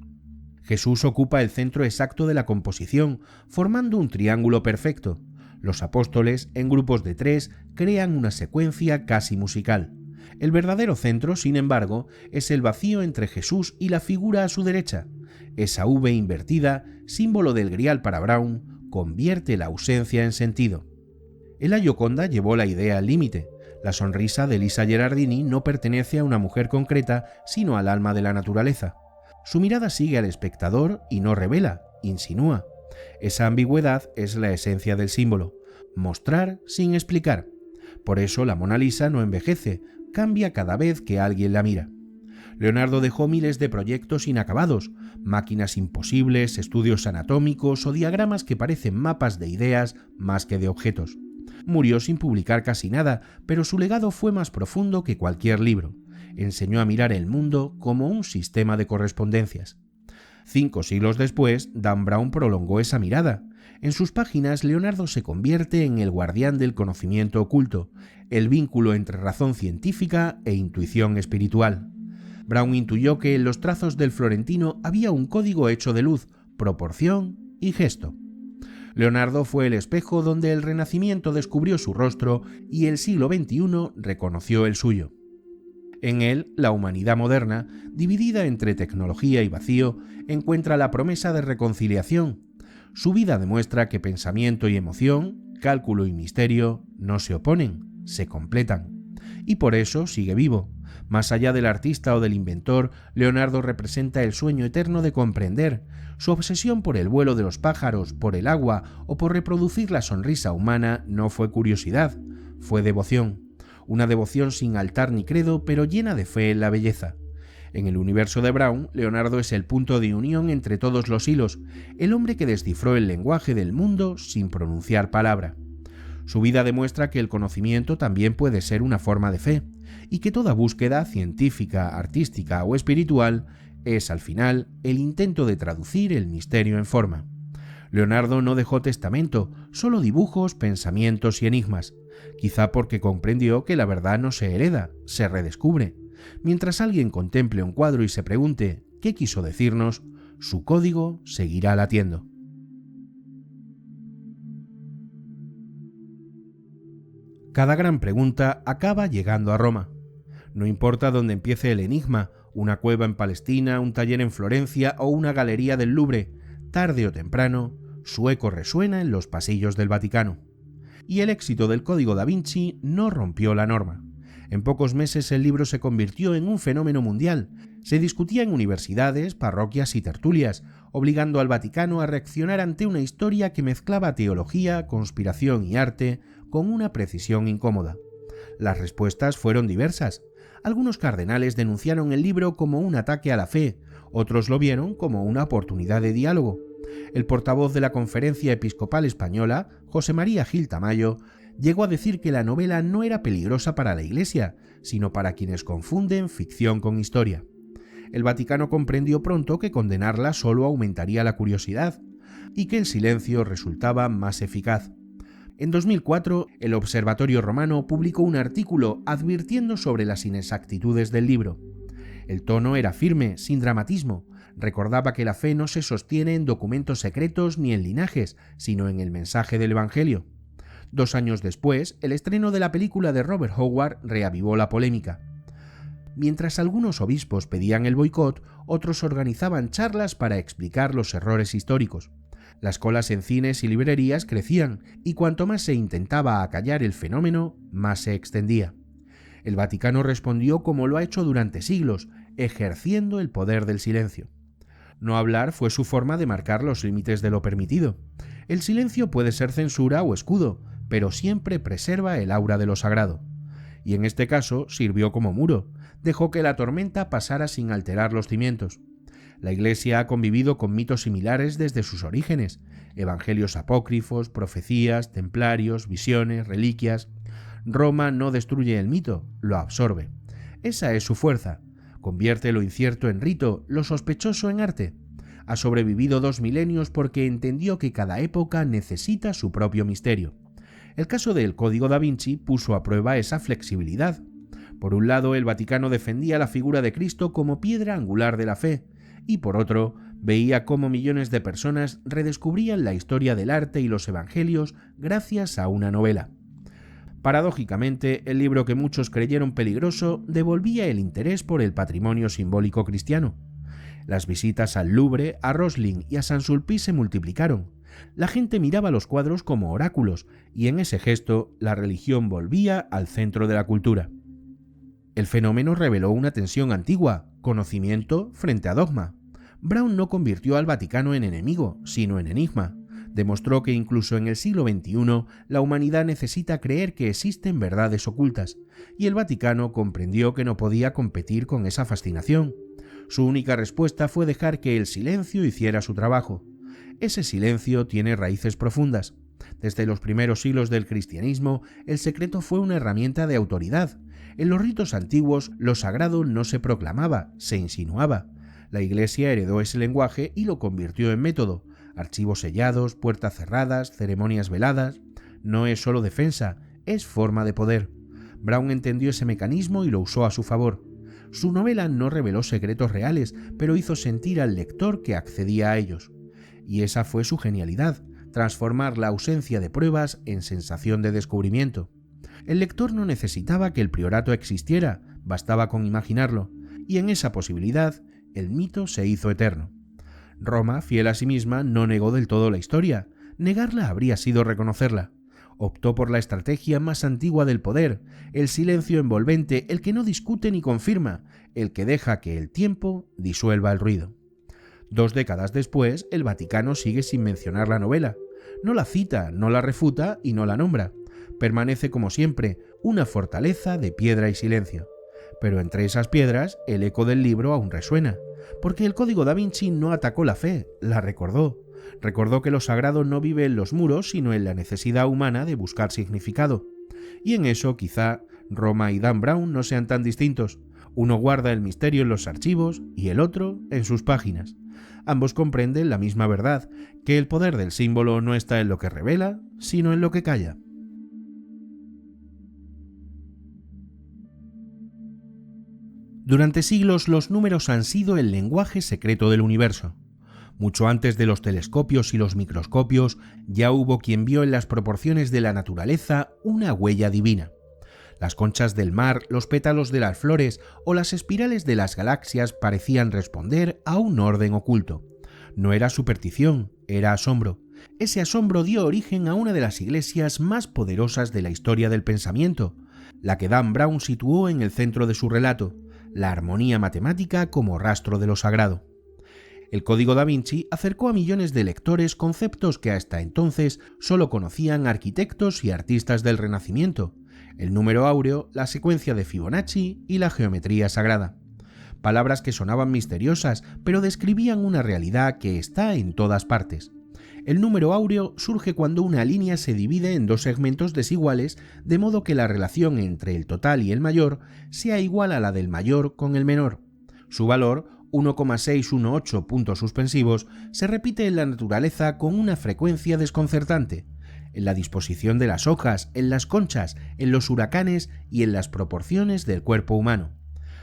Jesús ocupa el centro exacto de la composición, formando un triángulo perfecto. Los apóstoles, en grupos de 3, crean una secuencia casi musical. El verdadero centro, sin embargo, es el vacío entre Jesús y la figura a su derecha. Esa V invertida, símbolo del Grial para Brown, convierte la ausencia en sentido. En La Gioconda llevó la idea al límite. La sonrisa de Lisa Gherardini no pertenece a una mujer concreta, sino al alma de la naturaleza. Su mirada sigue al espectador y no revela, insinúa. Esa ambigüedad es la esencia del símbolo, mostrar sin explicar. Por eso la Mona Lisa no envejece, cambia cada vez que alguien la mira. Leonardo dejó miles de proyectos inacabados, máquinas imposibles, estudios anatómicos o diagramas que parecen mapas de ideas más que de objetos. Murió sin publicar casi nada, pero su legado fue más profundo que cualquier libro. Enseñó a mirar el mundo como un sistema de correspondencias. 5 siglos después, Dan Brown prolongó esa mirada. En sus páginas, Leonardo se convierte en el guardián del conocimiento oculto, el vínculo entre razón científica e intuición espiritual. Brown intuyó que en los trazos del florentino había un código hecho de luz, proporción y gesto. Leonardo fue el espejo donde el Renacimiento descubrió su rostro y el siglo XXI reconoció el suyo. En él, la humanidad moderna, dividida entre tecnología y vacío, encuentra la promesa de reconciliación. Su vida demuestra que pensamiento y emoción, cálculo y misterio no se oponen, se completan. Y por eso sigue vivo. Más allá del artista o del inventor, Leonardo representa el sueño eterno de comprender. Su obsesión por el vuelo de los pájaros, por el agua o por reproducir la sonrisa humana no fue curiosidad, fue devoción. Una devoción sin altar ni credo, pero llena de fe en la belleza. En el universo de Brown, Leonardo es el punto de unión entre todos los hilos, el hombre que descifró el lenguaje del mundo sin pronunciar palabra. Su vida demuestra que el conocimiento también puede ser una forma de fe, y que toda búsqueda científica, artística o espiritual es, al final, el intento de traducir el misterio en forma. Leonardo no dejó testamento, solo dibujos, pensamientos y enigmas, quizá porque comprendió que la verdad no se hereda, se redescubre. Mientras alguien contemple un cuadro y se pregunte ¿qué quiso decirnos?, su código seguirá latiendo. Cada gran pregunta acaba llegando a Roma. No importa dónde empiece el enigma, una cueva en Palestina, un taller en Florencia o una galería del Louvre, tarde o temprano, su eco resuena en los pasillos del Vaticano. Y el éxito del Código da Vinci no rompió la norma. En pocos meses el libro se convirtió en un fenómeno mundial. Se discutía en universidades, parroquias y tertulias, obligando al Vaticano a reaccionar ante una historia que mezclaba teología, conspiración y arte con una precisión incómoda. Las respuestas fueron diversas. Algunos cardenales denunciaron el libro como un ataque a la fe, otros lo vieron como una oportunidad de diálogo. El portavoz de la Conferencia Episcopal Española, José María Gil Tamayo, llegó a decir que la novela no era peligrosa para la Iglesia, sino para quienes confunden ficción con historia. El Vaticano comprendió pronto que condenarla solo aumentaría la curiosidad y que el silencio resultaba más eficaz. En 2004, el Observatorio Romano publicó un artículo advirtiendo sobre las inexactitudes del libro. El tono era firme, sin dramatismo. Recordaba que la fe no se sostiene en documentos secretos ni en linajes, sino en el mensaje del Evangelio. 2 años después, el estreno de la película de Robert Howard reavivó la polémica. Mientras algunos obispos pedían el boicot, otros organizaban charlas para explicar los errores históricos. Las colas en cines y librerías crecían, y cuanto más se intentaba acallar el fenómeno, más se extendía. El Vaticano respondió como lo ha hecho durante siglos, ejerciendo el poder del silencio. No hablar fue su forma de marcar los límites de lo permitido. El silencio puede ser censura o escudo, pero siempre preserva el aura de lo sagrado. Y en este caso sirvió como muro, dejó que la tormenta pasara sin alterar los cimientos. La Iglesia ha convivido con mitos similares desde sus orígenes: evangelios apócrifos, profecías, templarios, visiones, reliquias. Roma no destruye el mito, lo absorbe. Esa es su fuerza. Convierte lo incierto en rito, lo sospechoso en arte. Ha sobrevivido 2 milenios porque entendió que cada época necesita su propio misterio. El caso del Código da Vinci puso a prueba esa flexibilidad. Por un lado, el Vaticano defendía la figura de Cristo como piedra angular de la fe, y por otro, Veía cómo millones de personas redescubrían la historia del arte y los evangelios gracias a una novela. Paradójicamente, el libro que muchos creyeron peligroso devolvía el interés por el patrimonio simbólico cristiano. Las visitas al Louvre, a Roslin y a Saint-Sulpice se multiplicaron. La gente miraba los cuadros como oráculos, y en ese gesto la religión volvía al centro de la cultura. El fenómeno reveló una tensión antigua, conocimiento frente a dogma. Brown no convirtió al Vaticano en enemigo, sino en enigma. Demostró que incluso en el siglo XXI la humanidad necesita creer que existen verdades ocultas, y el Vaticano comprendió que no podía competir con esa fascinación. Su única respuesta fue dejar que el silencio hiciera su trabajo. Ese silencio tiene raíces profundas. Desde los primeros siglos del cristianismo, el secreto fue una herramienta de autoridad. En los ritos antiguos, lo sagrado no se proclamaba, se insinuaba. La Iglesia heredó ese lenguaje y lo convirtió en método. Archivos sellados, puertas cerradas, ceremonias veladas. No es solo defensa, es forma de poder. Brown entendió ese mecanismo y lo usó a su favor. Su novela no reveló secretos reales, pero hizo sentir al lector que accedía a ellos. Y esa fue su genialidad, transformar la ausencia de pruebas en sensación de descubrimiento. El lector no necesitaba que el priorato existiera, bastaba con imaginarlo, y en esa posibilidad, el mito se hizo eterno. Roma, fiel a sí misma, no negó del todo la historia. Negarla habría sido reconocerla. Optó por la estrategia más antigua del poder, el silencio envolvente, el que no discute ni confirma, el que deja que el tiempo disuelva el ruido. 2 décadas después, el Vaticano sigue sin mencionar la novela. No la cita, no la refuta y no la nombra. Permanece como siempre, una fortaleza de piedra y silencio. Pero entre esas piedras, el eco del libro aún resuena, porque el Código da Vinci no atacó la fe, la recordó. Recordó que lo sagrado no vive en los muros, sino en la necesidad humana de buscar significado. Y en eso, quizá, Roma y Dan Brown no sean tan distintos. Uno guarda el misterio en los archivos y el otro en sus páginas. Ambos comprenden la misma verdad, que el poder del símbolo no está en lo que revela, sino en lo que calla. Durante siglos los números han sido el lenguaje secreto del universo. Mucho antes de los telescopios y los microscopios, ya hubo quien vio en las proporciones de la naturaleza una huella divina. Las conchas del mar, los pétalos de las flores o las espirales de las galaxias parecían responder a un orden oculto. No era superstición, era asombro. Ese asombro dio origen a una de las iglesias más poderosas de la historia del pensamiento, la que Dan Brown situó en el centro de su relato, la armonía matemática como rastro de lo sagrado. El Código da Vinci acercó a millones de lectores conceptos que hasta entonces solo conocían arquitectos y artistas del Renacimiento: el número áureo, la secuencia de Fibonacci y la geometría sagrada. Palabras que sonaban misteriosas, pero describían una realidad que está en todas partes. El número áureo surge cuando una línea se divide en 2 segmentos desiguales, de modo que la relación entre el total y el mayor sea igual a la del mayor con el menor. Su valor, 1,618 puntos suspensivos, se repite en la naturaleza con una frecuencia desconcertante, en la disposición de las hojas, en las conchas, en los huracanes y en las proporciones del cuerpo humano.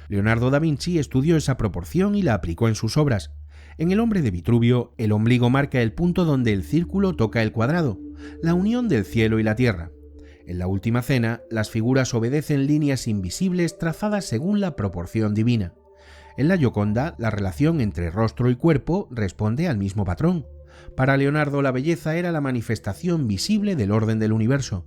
Leonardo da Vinci estudió esa proporción y la aplicó en sus obras. En El hombre de Vitruvio, el ombligo marca el punto donde el círculo toca el cuadrado, la unión del cielo y la tierra. En La última cena, las figuras obedecen líneas invisibles trazadas según la proporción divina. En La Gioconda, la relación entre rostro y cuerpo responde al mismo patrón. Para Leonardo, la belleza era la manifestación visible del orden del universo.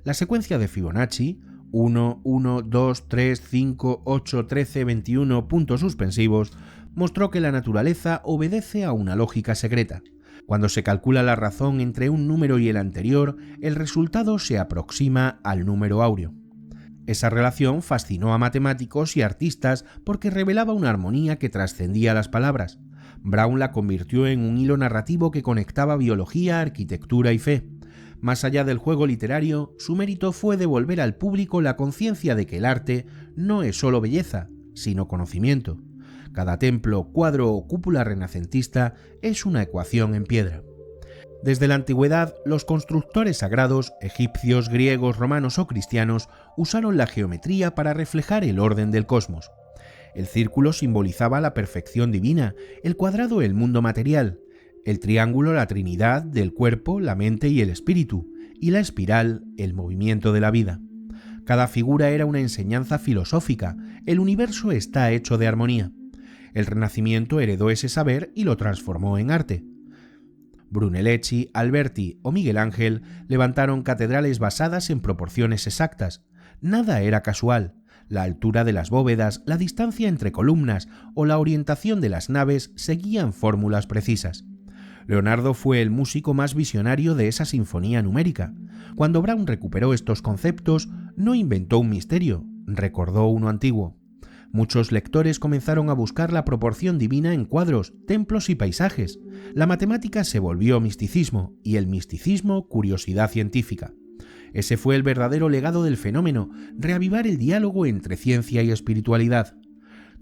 La secuencia de Fibonacci, 1, 1, 2, 3, 5, 8, 13, 21 puntos suspensivos, mostró que la naturaleza obedece a una lógica secreta. Cuando se calcula la razón entre un número y el anterior, el resultado se aproxima al número áureo. Esa relación fascinó a matemáticos y artistas porque revelaba una armonía que trascendía las palabras. Brown la convirtió en un hilo narrativo que conectaba biología, arquitectura y fe. Más allá del juego literario, su mérito fue devolver al público la conciencia de que el arte no es solo belleza, sino conocimiento. Cada templo, cuadro o cúpula renacentista es una ecuación en piedra. Desde la antigüedad, los constructores sagrados, egipcios, griegos, romanos o cristianos, usaron la geometría para reflejar el orden del cosmos. El círculo simbolizaba la perfección divina, el cuadrado el mundo material, el triángulo la Trinidad del cuerpo, la mente y el espíritu, y la espiral el movimiento de la vida. Cada figura era una enseñanza filosófica, el universo está hecho de armonía. El Renacimiento heredó ese saber y lo transformó en arte. Brunelleschi, Alberti o Miguel Ángel levantaron catedrales basadas en proporciones exactas. Nada era casual. La altura de las bóvedas, la distancia entre columnas o la orientación de las naves seguían fórmulas precisas. Leonardo fue el músico más visionario de esa sinfonía numérica. Cuando Braun recuperó estos conceptos, no inventó un misterio, recordó uno antiguo. Muchos lectores comenzaron a buscar la proporción divina en cuadros, templos y paisajes. La matemática se volvió misticismo y el misticismo curiosidad científica. Ese fue el verdadero legado del fenómeno, reavivar el diálogo entre ciencia y espiritualidad.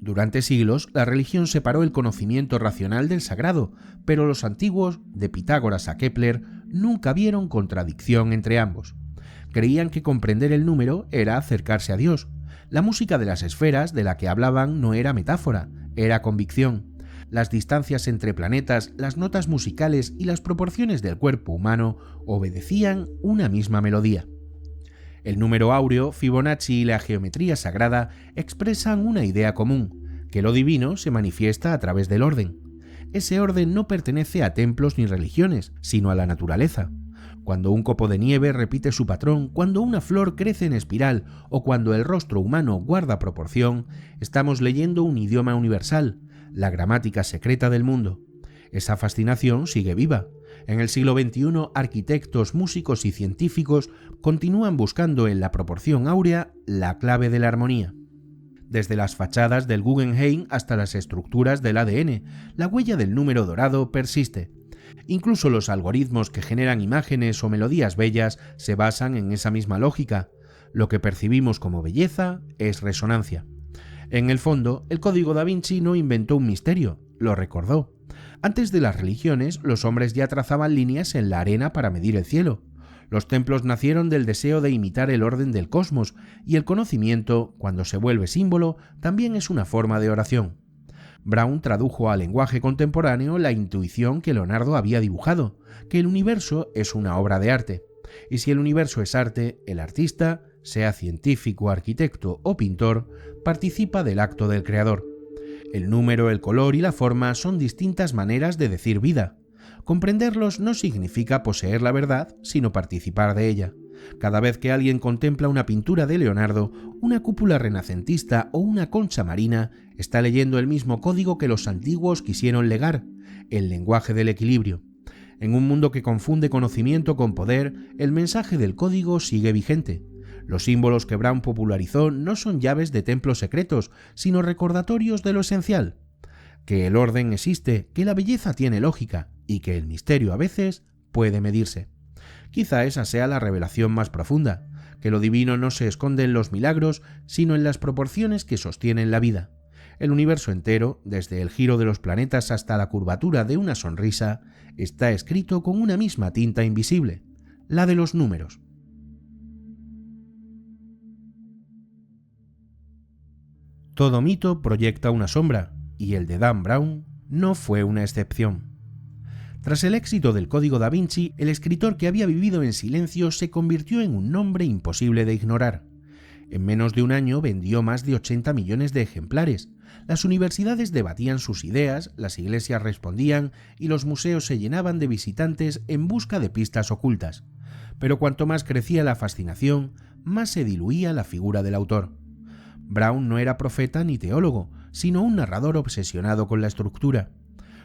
Durante siglos, la religión separó el conocimiento racional del sagrado, pero los antiguos, de Pitágoras a Kepler, nunca vieron contradicción entre ambos. Creían que comprender el número era acercarse a Dios. La música de las esferas de la que hablaban no era metáfora, era convicción. Las distancias entre planetas, las notas musicales y las proporciones del cuerpo humano obedecían una misma melodía. El número áureo, Fibonacci y la geometría sagrada expresan una idea común, que lo divino se manifiesta a través del orden. Ese orden no pertenece a templos ni religiones, sino a la naturaleza. Cuando un copo de nieve repite su patrón, cuando una flor crece en espiral o cuando el rostro humano guarda proporción, estamos leyendo un idioma universal, la gramática secreta del mundo. Esa fascinación sigue viva. En el siglo XXI, arquitectos, músicos y científicos continúan buscando en la proporción áurea la clave de la armonía. Desde las fachadas del Guggenheim hasta las estructuras del ADN, la huella del número dorado persiste. Incluso los algoritmos que generan imágenes o melodías bellas se basan en esa misma lógica. Lo que percibimos como belleza es resonancia. En el fondo, el Código Da Vinci no inventó un misterio, lo recordó. Antes de las religiones, los hombres ya trazaban líneas en la arena para medir el cielo. Los templos nacieron del deseo de imitar el orden del cosmos, y el conocimiento, cuando se vuelve símbolo, también es una forma de oración. Braun tradujo al lenguaje contemporáneo la intuición que Leonardo había dibujado, que el universo es una obra de arte. Y si el universo es arte, el artista, sea científico, arquitecto o pintor, participa del acto del creador. El número, el color y la forma son distintas maneras de decir vida. Comprenderlos no significa poseer la verdad, sino participar de ella. Cada vez que alguien contempla una pintura de Leonardo, una cúpula renacentista o una concha marina, está leyendo el mismo código que los antiguos quisieron legar, el lenguaje del equilibrio. En un mundo que confunde conocimiento con poder, el mensaje del código sigue vigente. Los símbolos que Braun popularizó no son llaves de templos secretos, sino recordatorios de lo esencial. Que el orden existe, que la belleza tiene lógica y que el misterio a veces puede medirse. Quizá esa sea la revelación más profunda, que lo divino no se esconde en los milagros, sino en las proporciones que sostienen la vida. El universo entero, desde el giro de los planetas hasta la curvatura de una sonrisa, está escrito con una misma tinta invisible, la de los números. Todo mito proyecta una sombra, y el de Dan Brown no fue una excepción. Tras el éxito del Código Da Vinci, el escritor que había vivido en silencio se convirtió en un nombre imposible de ignorar. En menos de un año vendió más de 80 millones de ejemplares. Las universidades debatían sus ideas, las iglesias respondían y los museos se llenaban de visitantes en busca de pistas ocultas. Pero cuanto más crecía la fascinación, más se diluía la figura del autor. Braun no era profeta ni teólogo, sino un narrador obsesionado con la estructura.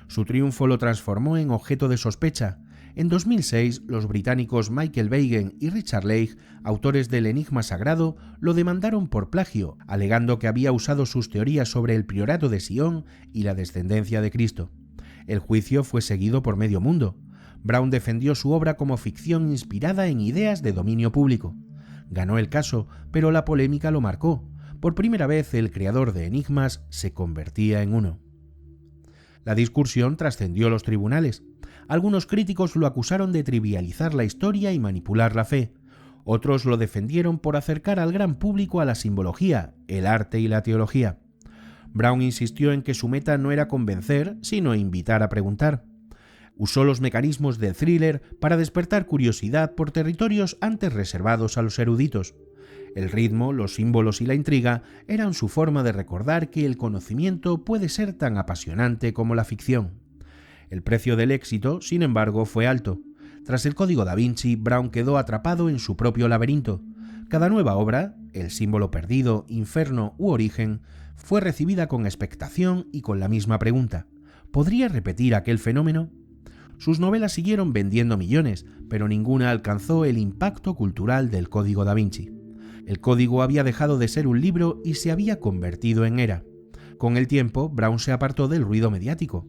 Su triunfo lo transformó en objeto de sospecha. En 2006, los británicos Michael Bagen y Richard Leigh, autores del Enigma Sagrado, lo demandaron por plagio, alegando que había usado sus teorías sobre el priorato de Sion y la descendencia de Cristo. El juicio fue seguido por medio mundo. Braun defendió su obra como ficción inspirada en ideas de dominio público. Ganó el caso, pero la polémica lo marcó. Por primera vez, el creador de enigmas se convertía en uno. La discusión trascendió los tribunales. Algunos críticos lo acusaron de trivializar la historia y manipular la fe. Otros lo defendieron por acercar al gran público a la simbología, el arte y la teología. Brown insistió en que su meta no era convencer, sino invitar a preguntar. Usó los mecanismos del thriller para despertar curiosidad por territorios antes reservados a los eruditos. El ritmo, los símbolos y la intriga eran su forma de recordar que el conocimiento puede ser tan apasionante como la ficción. El precio del éxito, sin embargo, fue alto. Tras el Código da Vinci, Brown quedó atrapado en su propio laberinto. Cada nueva obra, El símbolo perdido, Inferno u Origen, fue recibida con expectación y con la misma pregunta: ¿podría repetir aquel fenómeno? Sus novelas siguieron vendiendo millones, pero ninguna alcanzó el impacto cultural del Código da Vinci. El código había dejado de ser un libro y se había convertido en era. Con el tiempo, Brown se apartó del ruido mediático.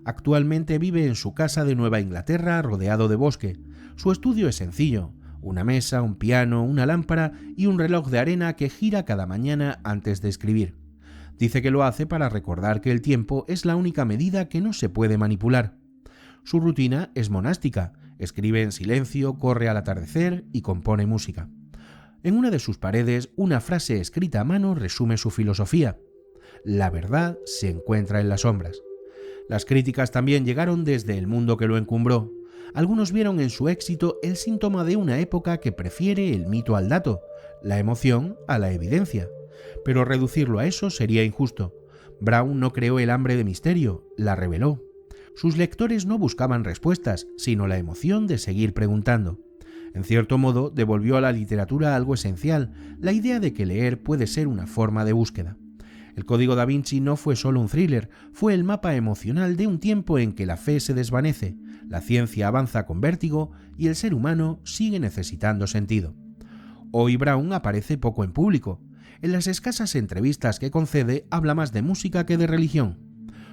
Actualmente vive en su casa de Nueva Inglaterra rodeado de bosque. Su estudio es sencillo: una mesa, un piano, una lámpara y un reloj de arena que gira cada mañana antes de escribir. Dice que lo hace para recordar que el tiempo es la única medida que no se puede manipular. Su rutina es monástica: escribe en silencio, corre al atardecer y compone música. En una de sus paredes, una frase escrita a mano resume su filosofía: la verdad se encuentra en las sombras. Las críticas también llegaron desde el mundo que lo encumbró. Algunos vieron en su éxito el síntoma de una época que prefiere el mito al dato, la emoción a la evidencia. Pero reducirlo a eso sería injusto. Brown no creó el hambre de misterio, la reveló. Sus lectores no buscaban respuestas, sino la emoción de seguir preguntando. En cierto modo, devolvió a la literatura algo esencial: la idea de que leer puede ser una forma de búsqueda. El Código da Vinci no fue solo un thriller, fue el mapa emocional de un tiempo en que la fe se desvanece, la ciencia avanza con vértigo y el ser humano sigue necesitando sentido. Hoy Brown aparece poco en público. En las escasas entrevistas que concede habla más de música que de religión.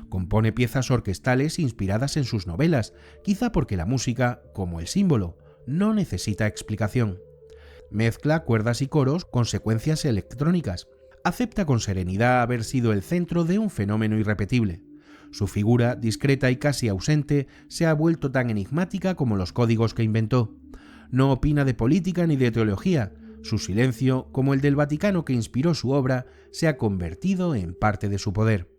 Compone piezas orquestales inspiradas en sus novelas, quizá porque la música, como el símbolo, no necesita explicación. Mezcla cuerdas y coros con secuencias electrónicas. Acepta con serenidad haber sido el centro de un fenómeno irrepetible. Su figura, discreta y casi ausente, se ha vuelto tan enigmática como los códigos que inventó. No opina de política ni de teología. Su silencio, como el del Vaticano que inspiró su obra, se ha convertido en parte de su poder.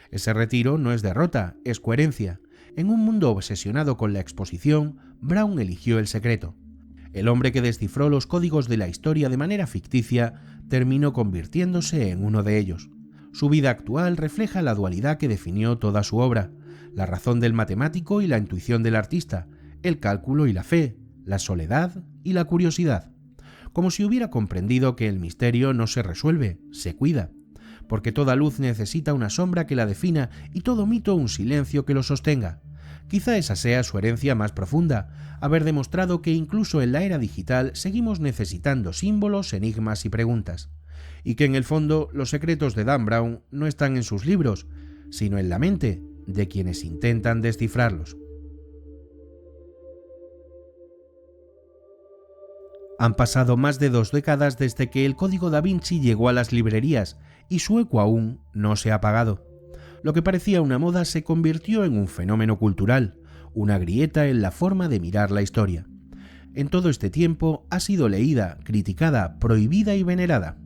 Ese retiro no es derrota, es coherencia. En un mundo obsesionado con la exposición, Brown eligió el secreto. El hombre que descifró los códigos de la historia de manera ficticia terminó convirtiéndose en uno de ellos. Su vida actual refleja la dualidad que definió toda su obra: la razón del matemático y la intuición del artista, el cálculo y la fe, la soledad y la curiosidad. Como si hubiera comprendido que el misterio no se resuelve, se cuida, porque toda luz necesita una sombra que la defina y todo mito un silencio que lo sostenga. Quizá esa sea su herencia más profunda: haber demostrado que incluso en la era digital seguimos necesitando símbolos, enigmas y preguntas, y que en el fondo los secretos de Dan Brown no están en sus libros, sino en la mente de quienes intentan descifrarlos. Han pasado más de 2 décadas desde que el Código da Vinci llegó a las librerías y su eco aún no se ha apagado. Lo que parecía una moda se convirtió en un fenómeno cultural, una grieta en la forma de mirar la historia. En todo este tiempo ha sido leída, criticada, prohibida y venerada.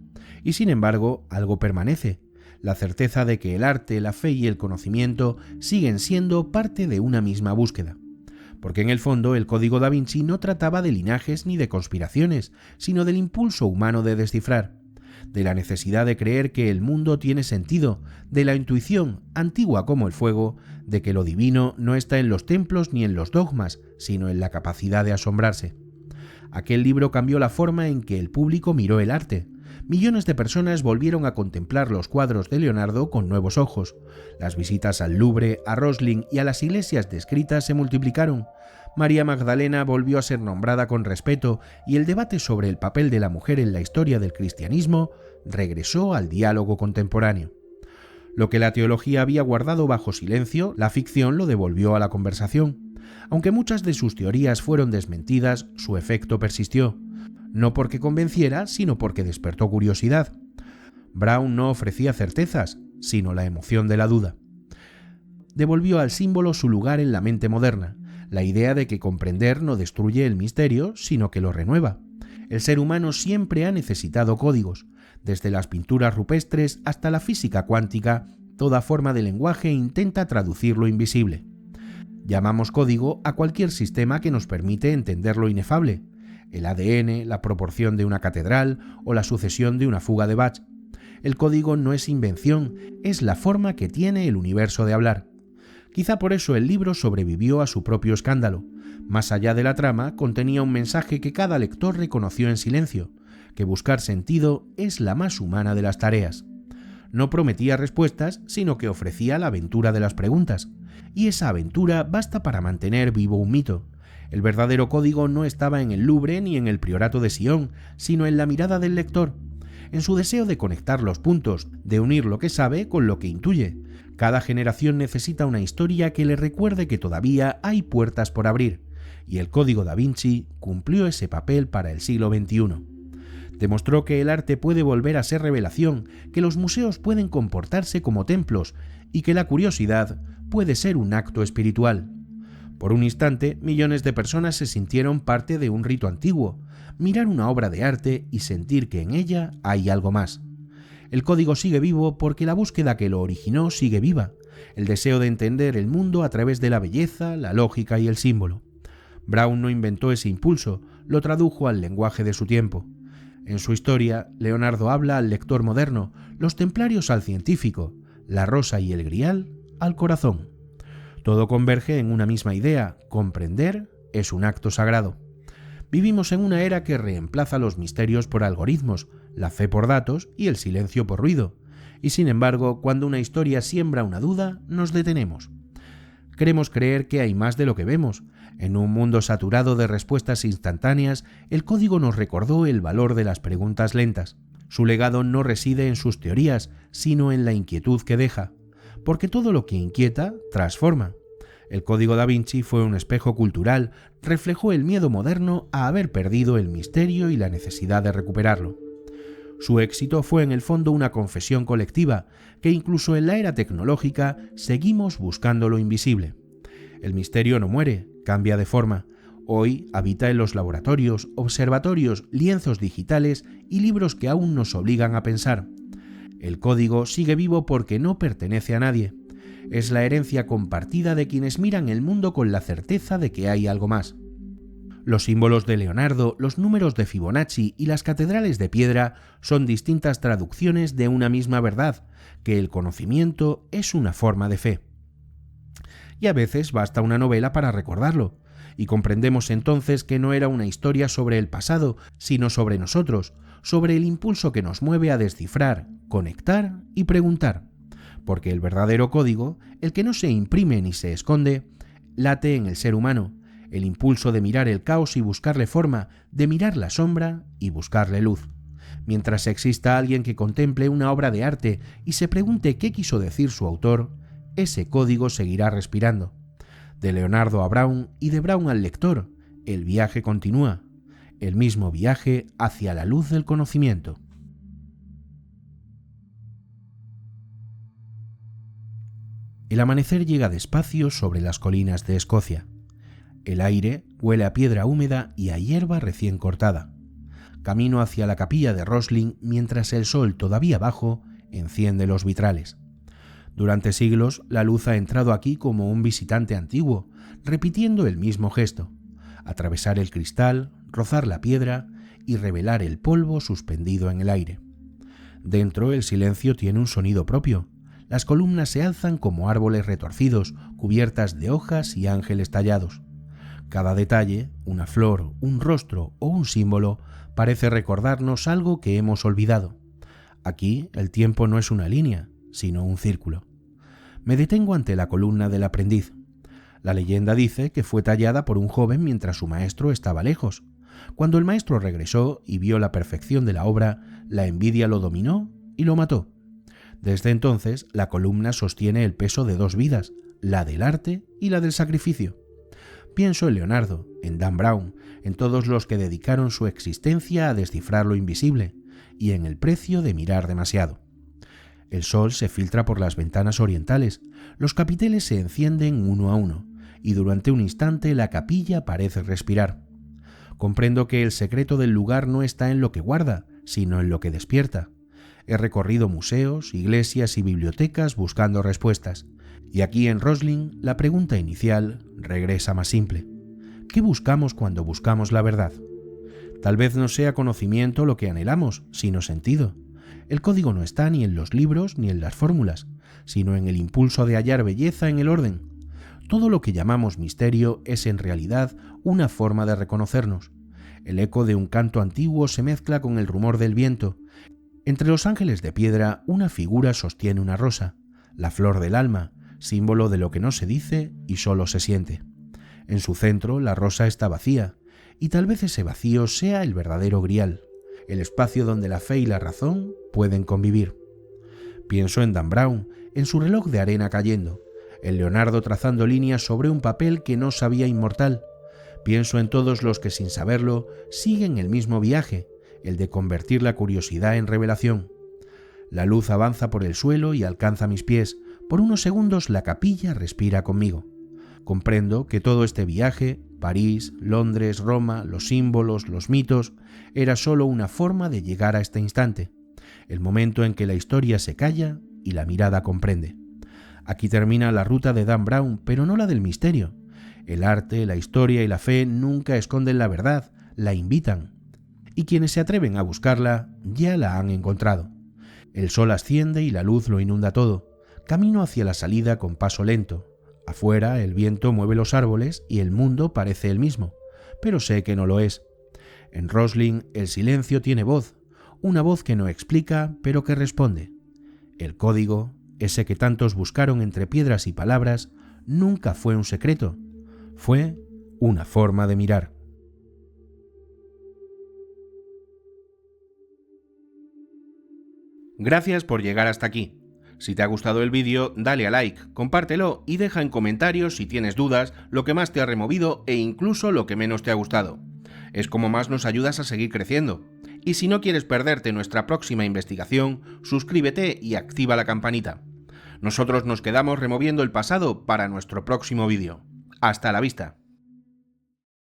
Y sin embargo, algo permanece: la certeza de que el arte, la fe y el conocimiento siguen siendo parte de una misma búsqueda. Porque en el fondo el Código da Vinci no trataba de linajes ni de conspiraciones, sino del impulso humano de descifrar, de la necesidad de creer que el mundo tiene sentido, de la intuición, antigua como el fuego, de que lo divino no está en los templos ni en los dogmas, sino en la capacidad de asombrarse. Aquel libro cambió la forma en que el público miró el arte. Millones de personas volvieron a contemplar los cuadros de Leonardo con nuevos ojos. Las visitas al Louvre, a Rosslyn y a las iglesias descritas se multiplicaron. María Magdalena volvió a ser nombrada con respeto y el debate sobre el papel de la mujer en la historia del cristianismo regresó al diálogo contemporáneo. Lo que la teología había guardado bajo silencio, la ficción lo devolvió a la conversación. Aunque muchas de sus teorías fueron desmentidas, su efecto persistió. No porque convenciera, sino porque despertó curiosidad. Brown no ofrecía certezas, sino la emoción de la duda. Devolvió al símbolo su lugar en la mente moderna, la idea de que comprender no destruye el misterio, sino que lo renueva. El ser humano siempre ha necesitado códigos. Desde las pinturas rupestres hasta la física cuántica, toda forma de lenguaje intenta traducir lo invisible. Llamamos código a cualquier sistema que nos permite entender lo inefable, el ADN, la proporción de una catedral o la sucesión de una fuga de Bach. El código no es invención, es la forma que tiene el universo de hablar. Quizá por eso el libro sobrevivió a su propio escándalo. Más allá de la trama, contenía un mensaje que cada lector reconoció en silencio, que buscar sentido es la más humana de las tareas. No prometía respuestas, sino que ofrecía la aventura de las preguntas. Y esa aventura basta para mantener vivo un mito. El verdadero código no estaba en el Louvre ni en el Priorato de Sion, sino en la mirada del lector, en su deseo de conectar los puntos, de unir lo que sabe con lo que intuye. Cada generación necesita una historia que le recuerde que todavía hay puertas por abrir, y el Código Da Vinci cumplió ese papel para el siglo XXI. Demostró que el arte puede volver a ser revelación, que los museos pueden comportarse como templos y que la curiosidad puede ser un acto espiritual. Por un instante, millones de personas se sintieron parte de un rito antiguo, mirar una obra de arte y sentir que en ella hay algo más. El código sigue vivo porque la búsqueda que lo originó sigue viva, el deseo de entender el mundo a través de la belleza, la lógica y el símbolo. Brown no inventó ese impulso, lo tradujo al lenguaje de su tiempo. En su historia, Leonardo habla al lector moderno, los templarios al científico, la rosa y el grial al corazón. Todo converge en una misma idea: comprender es un acto sagrado. Vivimos en una era que reemplaza los misterios por algoritmos, la fe por datos y el silencio por ruido. Y sin embargo, cuando una historia siembra una duda, nos detenemos. Queremos creer que hay más de lo que vemos. En un mundo saturado de respuestas instantáneas, el código nos recordó el valor de las preguntas lentas. Su legado no reside en sus teorías, sino en la inquietud que deja. Porque todo lo que inquieta, transforma. El Código Da Vinci fue un espejo cultural, reflejó el miedo moderno a haber perdido el misterio y la necesidad de recuperarlo. Su éxito fue en el fondo una confesión colectiva, que incluso en la era tecnológica seguimos buscando lo invisible. El misterio no muere, cambia de forma. Hoy habita en los laboratorios, observatorios, lienzos digitales y libros que aún nos obligan a pensar. El código sigue vivo porque no pertenece a nadie. Es la herencia compartida de quienes miran el mundo con la certeza de que hay algo más. Los símbolos de Leonardo, los números de Fibonacci y las catedrales de piedra son distintas traducciones de una misma verdad, que el conocimiento es una forma de fe. Y a veces basta una novela para recordarlo, y comprendemos entonces que no era una historia sobre el pasado, sino sobre nosotros, sobre el impulso que nos mueve a descifrar, conectar y preguntar. Porque el verdadero código, el que no se imprime ni se esconde, late en el ser humano, el impulso de mirar el caos y buscarle forma, de mirar la sombra y buscarle luz. Mientras exista alguien que contemple una obra de arte y se pregunte qué quiso decir su autor, ese código seguirá respirando. De Leonardo a Brown y de Brown al lector, el viaje continúa, el mismo viaje hacia la luz del conocimiento. El amanecer llega despacio sobre las colinas de Escocia. El aire huele a piedra húmeda y a hierba recién cortada. Camino hacia la capilla de Rosslyn mientras el sol, todavía bajo, enciende los vitrales. Durante siglos, la luz ha entrado aquí como un visitante antiguo, repitiendo el mismo gesto: atravesar el cristal, rozar la piedra y revelar el polvo suspendido en el aire. Dentro, el silencio tiene un sonido propio. Las columnas se alzan como árboles retorcidos, cubiertas de hojas y ángeles tallados. Cada detalle, una flor, un rostro o un símbolo, parece recordarnos algo que hemos olvidado. Aquí el tiempo no es una línea, sino un círculo. Me detengo ante la columna del aprendiz. La leyenda dice que fue tallada por un joven mientras su maestro estaba lejos. Cuando el maestro regresó y vio la perfección de la obra, la envidia lo dominó y lo mató. Desde entonces, la columna sostiene el peso de dos vidas, la del arte y la del sacrificio. Pienso en Leonardo, en Dan Brown, en todos los que dedicaron su existencia a descifrar lo invisible, y en el precio de mirar demasiado. El sol se filtra por las ventanas orientales, los capiteles se encienden uno a uno, y durante un instante la capilla parece respirar. Comprendo que el secreto del lugar no está en lo que guarda, sino en lo que despierta. He recorrido museos, iglesias y bibliotecas buscando respuestas. Y aquí en Roslin, la pregunta inicial regresa más simple. ¿Qué buscamos cuando buscamos la verdad? Tal vez no sea conocimiento lo que anhelamos, sino sentido. El código no está ni en los libros ni en las fórmulas, sino en el impulso de hallar belleza en el orden. Todo lo que llamamos misterio es en realidad una forma de reconocernos. El eco de un canto antiguo se mezcla con el rumor del viento. Entre los ángeles de piedra, una figura sostiene una rosa, la flor del alma, símbolo de lo que no se dice y solo se siente. En su centro, la rosa está vacía, y tal vez ese vacío sea el verdadero grial, el espacio donde la fe y la razón pueden convivir. Pienso en Dan Brown, en su reloj de arena cayendo, en Leonardo trazando líneas sobre un papel que no sabía inmortal. Pienso en todos los que sin saberlo siguen el mismo viaje, el de convertir la curiosidad en revelación. La luz avanza por el suelo y alcanza mis pies. Por unos segundos la capilla respira conmigo. Comprendo que todo este viaje, París, Londres, Roma, los símbolos, los mitos, era solo una forma de llegar a este instante, el momento en que la historia se calla y la mirada comprende. Aquí termina la ruta de Dan Brown, pero no la del misterio. El arte, la historia y la fe nunca esconden la verdad, la invitan. Y quienes se atreven a buscarla ya la han encontrado. El sol asciende y la luz lo inunda todo. Camino hacia la salida con paso lento. Afuera el viento mueve los árboles y el mundo parece el mismo, pero sé que no lo es. En Roslin el silencio tiene voz, una voz que no explica, pero que responde. El código, ese que tantos buscaron entre piedras y palabras, nunca fue un secreto, fue una forma de mirar. Gracias por llegar hasta aquí. Si te ha gustado el vídeo, dale a like, compártelo y deja en comentarios si tienes dudas, lo que más te ha removido e incluso lo que menos te ha gustado. Es como más nos ayudas a seguir creciendo. Y si no quieres perderte nuestra próxima investigación, suscríbete y activa la campanita. Nosotros nos quedamos removiendo el pasado para nuestro próximo vídeo. ¡Hasta la vista!